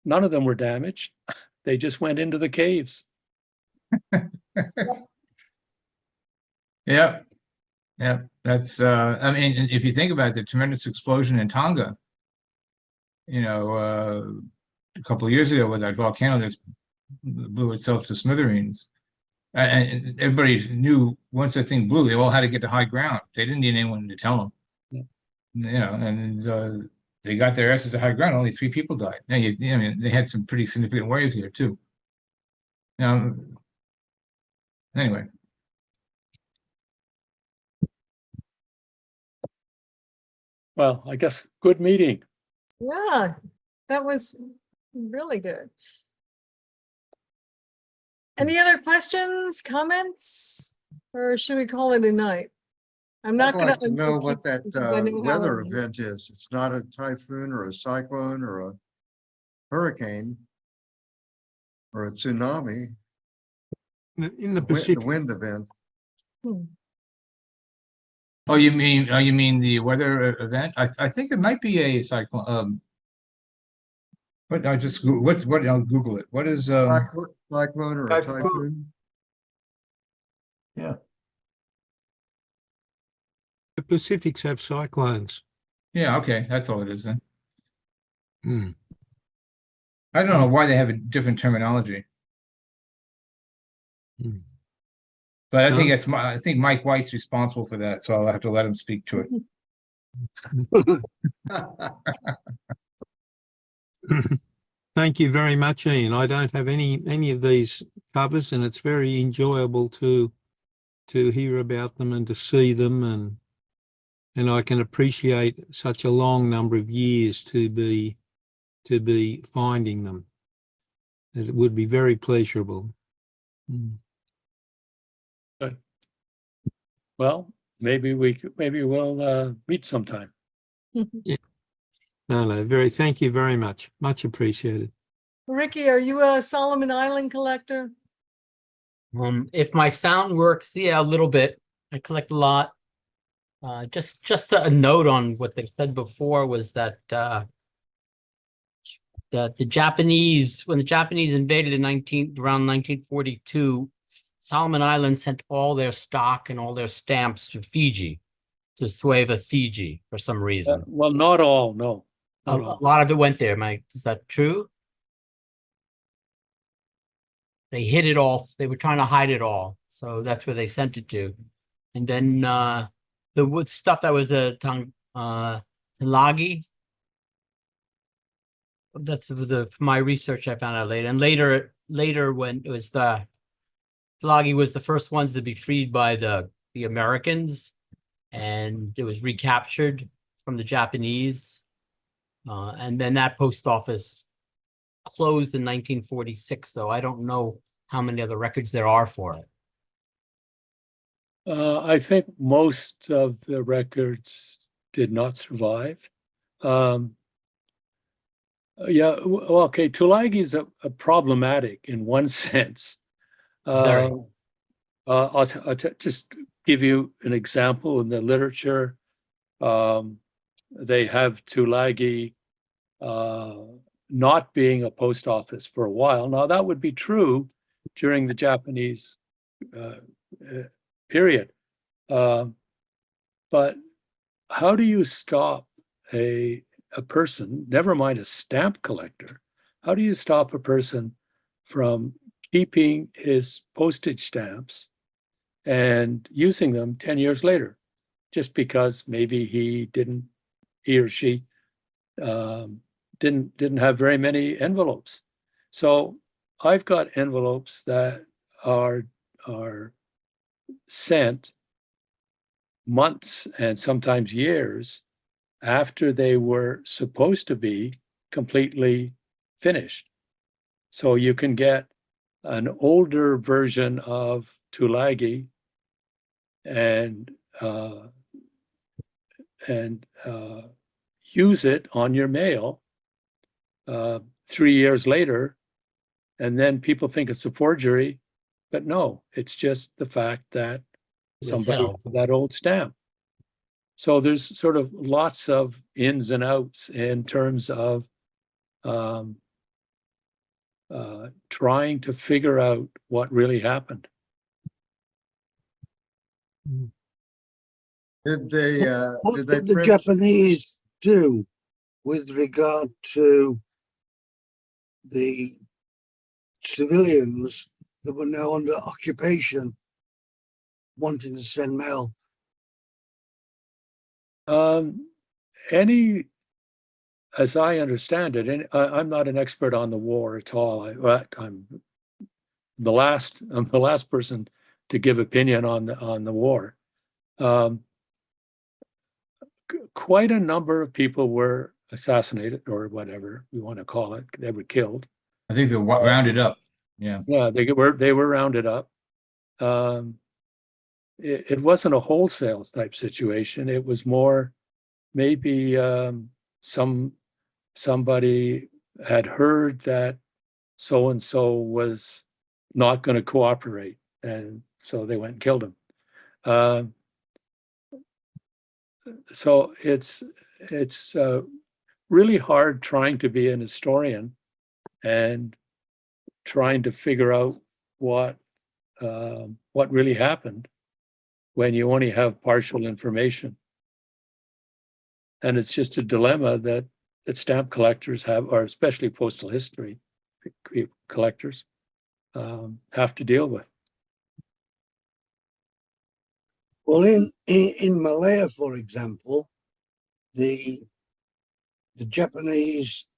None of them were damaged. They just went into the caves. yeah. That's I mean, if you think about the tremendous explosion in Tonga, a couple of years ago, with that volcano that blew itself to smithereens. And everybody knew once that thing blew, they all had to get to high ground. They didn't need anyone to tell them. And they got their asses to high ground. Only 3 people died. Now, I mean, they had some pretty significant waves here too. Anyway. Well, I guess good meeting. Yeah, that was really good. Any other questions, comments, or should we call it a night? I'm not I'd gonna. like to know what that because I know how weather it is. event is. It's not a typhoon or a cyclone or a hurricane or a tsunami, In the the Pacific. wind event. Oh, you mean the weather event? I think it might be a cyclone. What I'll Google it. What is Cyclone or a Typhoon. typhoon? Yeah. The Pacifics have cyclones. Yeah, okay, that's all it is then. Hmm. I don't know why they have a different terminology. Hmm. But I think Mike White's responsible for that, so I'll have to let him speak to it. Thank you very much, Ian. I don't have any of these covers, and it's very enjoyable to hear about them and to see them, and I can appreciate such a long number of years to be finding them. It would be very pleasurable. Well, maybe we'll meet sometime. No, thank you very much. Much appreciated. Ricky, are you a Solomon Island collector? If my sound works, yeah, a little bit. I collect a lot. Just a note on what they said before was that the Japanese, when the Japanese invaded in around 1942, Solomon Islands sent all their stock and all their stamps to Fiji, to Sueva, Fiji, for some reason. Well, not all, no. A Not all. lot of it went there, Mike. Is that true? They hid it all. They were trying to hide it all. So that's where they sent it to. And then the wood stuff that was Talagi. That's my research I found out later. And later when it was the Talagi was the first ones to be freed by the Americans, and it was recaptured from the Japanese. And then that post office closed in 1946. So I don't know how many other records there are for it. I think most of the records did not survive. Yeah, well, okay, Tulagi is a problematic in one sense. Very. I'll just give you an example in the literature. They have Tulagi not being a post office for a while. Now, that would be true during the Japanese period. But how do you stop a person, never mind a stamp collector, how do you stop a person from keeping his postage stamps and using them 10 years later, just because maybe he or she didn't have very many envelopes? So I've got envelopes that are sent months and sometimes years after they were supposed to be completely finished. So you can get an older version of Tulagi and use it on your mail 3 years later, and then people think it's a forgery, but no, it's just the fact that somebody had that old stamp. So there's sort of lots of ins and outs in terms of trying to figure out what really happened. Did they What did they did the print? Japanese do with regard to the civilians that were now under occupation wanting to send mail? As I understand it, and I'm not an expert on the war at all. I'm the last person to give opinion on the war. Quite a number of people were assassinated, or whatever we want to call it. They were killed. I think they're rounded up. Yeah. Yeah, they were rounded up. It wasn't a wholesale type situation. It was more maybe somebody had heard that so and so was not going to cooperate, and so they went and killed him. So it's really hard trying to be an historian and trying to figure out what really happened when you only have partial information. And it's just a dilemma that stamp collectors have, or especially postal history collectors have to deal with. Well, in Malaya, for example, the Japanese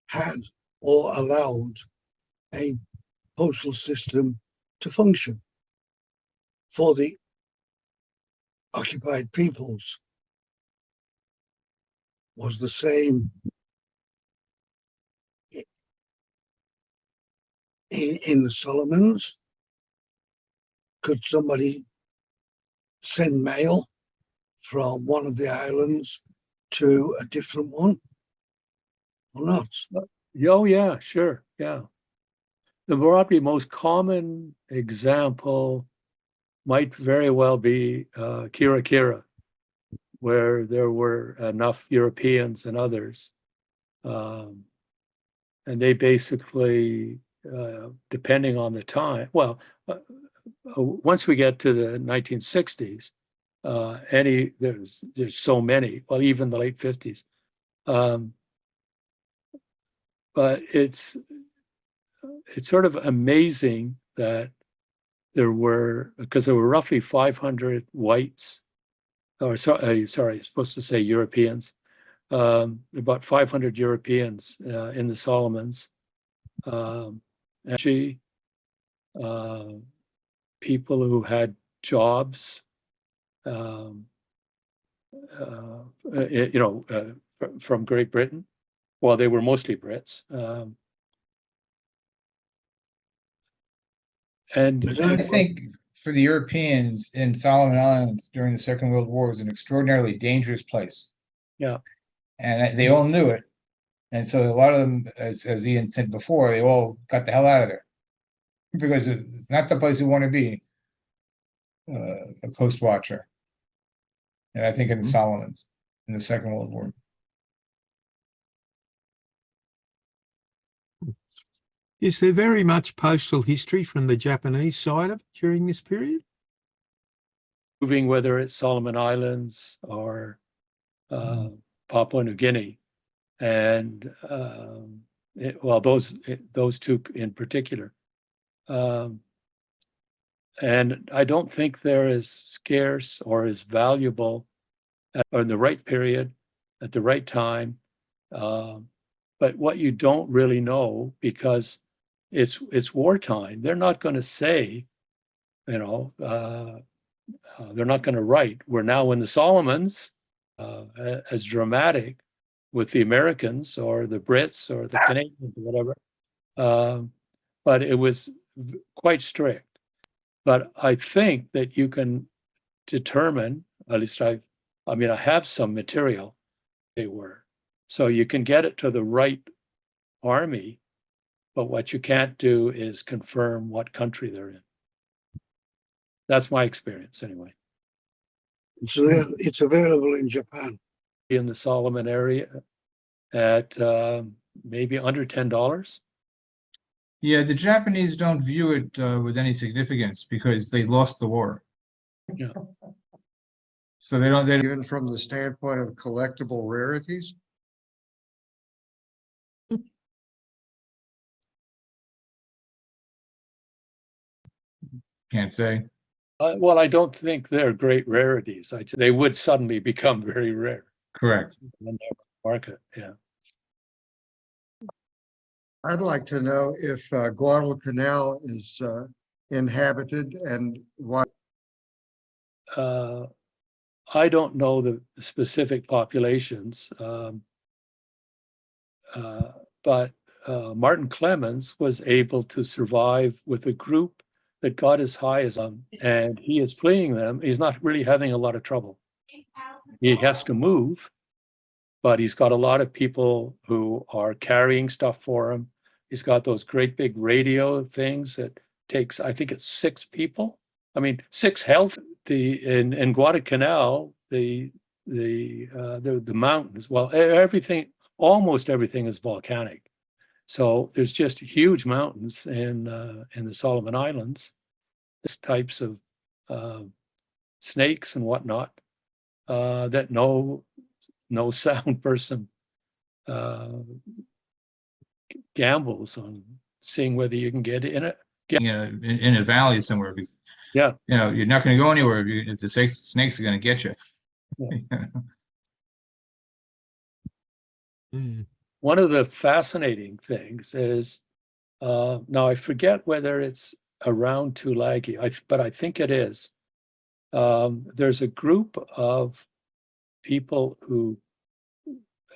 had or allowed a postal system to function for the occupied peoples. Was the same in the Solomons? Could somebody send mail from one of the islands to a different one or not? Oh yeah, sure, yeah. The probably most common example might very well be Kira Kira, where there were enough Europeans and others. And they basically, depending on the time, well, once we get to the 1960s, there's so many, well, even the late 50s. But it's sort of amazing that because there were roughly 500 whites, or sorry, supposed to say Europeans, about 500 Europeans in the Solomons. Actually, people who had jobs, from Great Britain. Well, they were mostly Brits. And I think for the Europeans in Solomon Islands during the Second World War was an extraordinarily dangerous place. Yeah. And they all knew it. And so a lot of them, as Ian said before, they all got the hell out of there because it's not the place you want to be, a coast watcher. And I think in the Solomons in the Second World War. Is there very much postal history from the Japanese side of it during this period? moving, whether it's Solomon Islands or Papua New Guinea, and those two in particular. And I don't think they're as scarce or as valuable or in the right period at the right time. But what you don't really know, because it's wartime, they're not going to say, they're not going to write, we're now in the Solomons, as dramatic with the Americans or the Brits or the Canadians or whatever. But it was quite strict. But I think that you can determine, at least I have some material they were. So you can get it to the right army, but what you can't do is confirm what country they're in. That's my experience anyway. It's available in Japan. In the Solomon area at maybe under $10. Yeah, the Japanese don't view it with any significance because they lost the war. Yeah. So they don't. Even from the standpoint of collectible rarities? Can't say. Well, I don't think they're great rarities. They would suddenly become very rare. Correct. In the market, yeah. I'd like to know if Guadalcanal is inhabited and what. I don't know the specific populations, but Martin Clemens was able to survive with a group that got as high as and he is fleeing them. He's not really having a lot of trouble. He has to move, but he's got a lot of people who are carrying stuff for him. He's got those great big radio things that takes, I think it's 6 people. 6 health. In Guadalcanal, the mountains, well, almost everything is volcanic. So there's just huge mountains in the Solomon Islands. There's types of snakes and whatnot that no sound person gambles on seeing whether you can get in it. In a valley somewhere, because yeah, you're not going to go anywhere if the snakes are going to get you. Yeah. Mm. One of the fascinating things is, now I forget whether it's around Tulagi, but I think it is. There's a group of people who,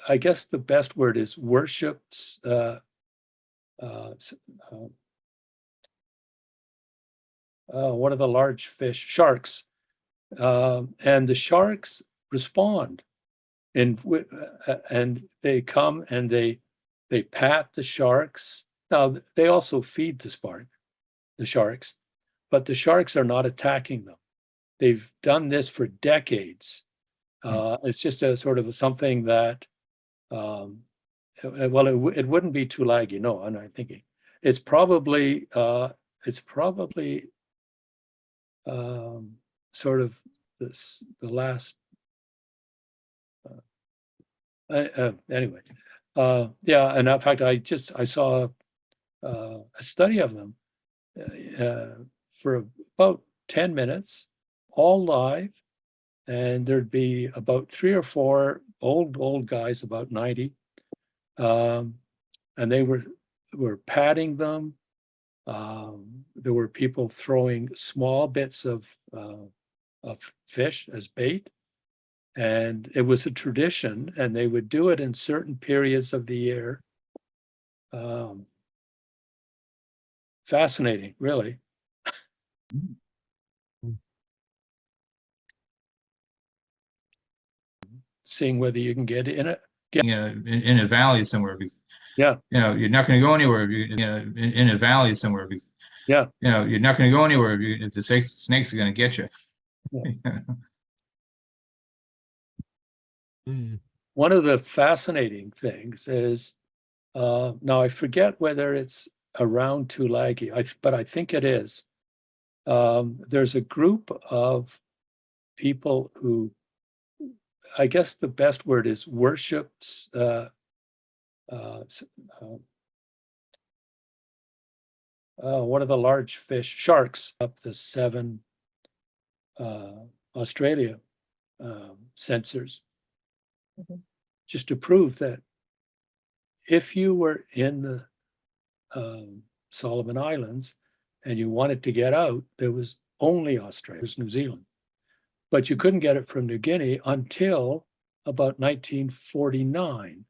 I guess the best word is worships one of the large fish, sharks, and the sharks respond, and they come and they pat the sharks. Now they also feed the sharks, but the sharks are not attacking them. They've done this for decades. It's just a sort of something that, well, it wouldn't be Tulagi. No, I'm not thinking. It's probably sort of the last. Anyway, yeah, and in fact, I saw a study of them for about 10 minutes, all live, and there'd be about 3 or 4 old guys, about 90, and they were patting them. There were people throwing small bits of fish as bait. And it was a tradition, and they would do it in certain periods of the year. Fascinating, really. Seeing whether you can get in it. In a valley somewhere, because Yeah. You're not going to go anywhere if in a valley somewhere, because Yeah. You're not going to go anywhere if the snakes are going to get you. Yeah. Mm. One of the fascinating things is, now I forget whether it's around Tulagi, but I think it is. There's a group of people who, I guess the best word is worships one of the large fish, sharks, up the 7 Australia sensors, just to prove that if you were in the Solomon Islands and you wanted to get out, there was only Australia, it was New Zealand. But you couldn't get it from New Guinea until about 1949.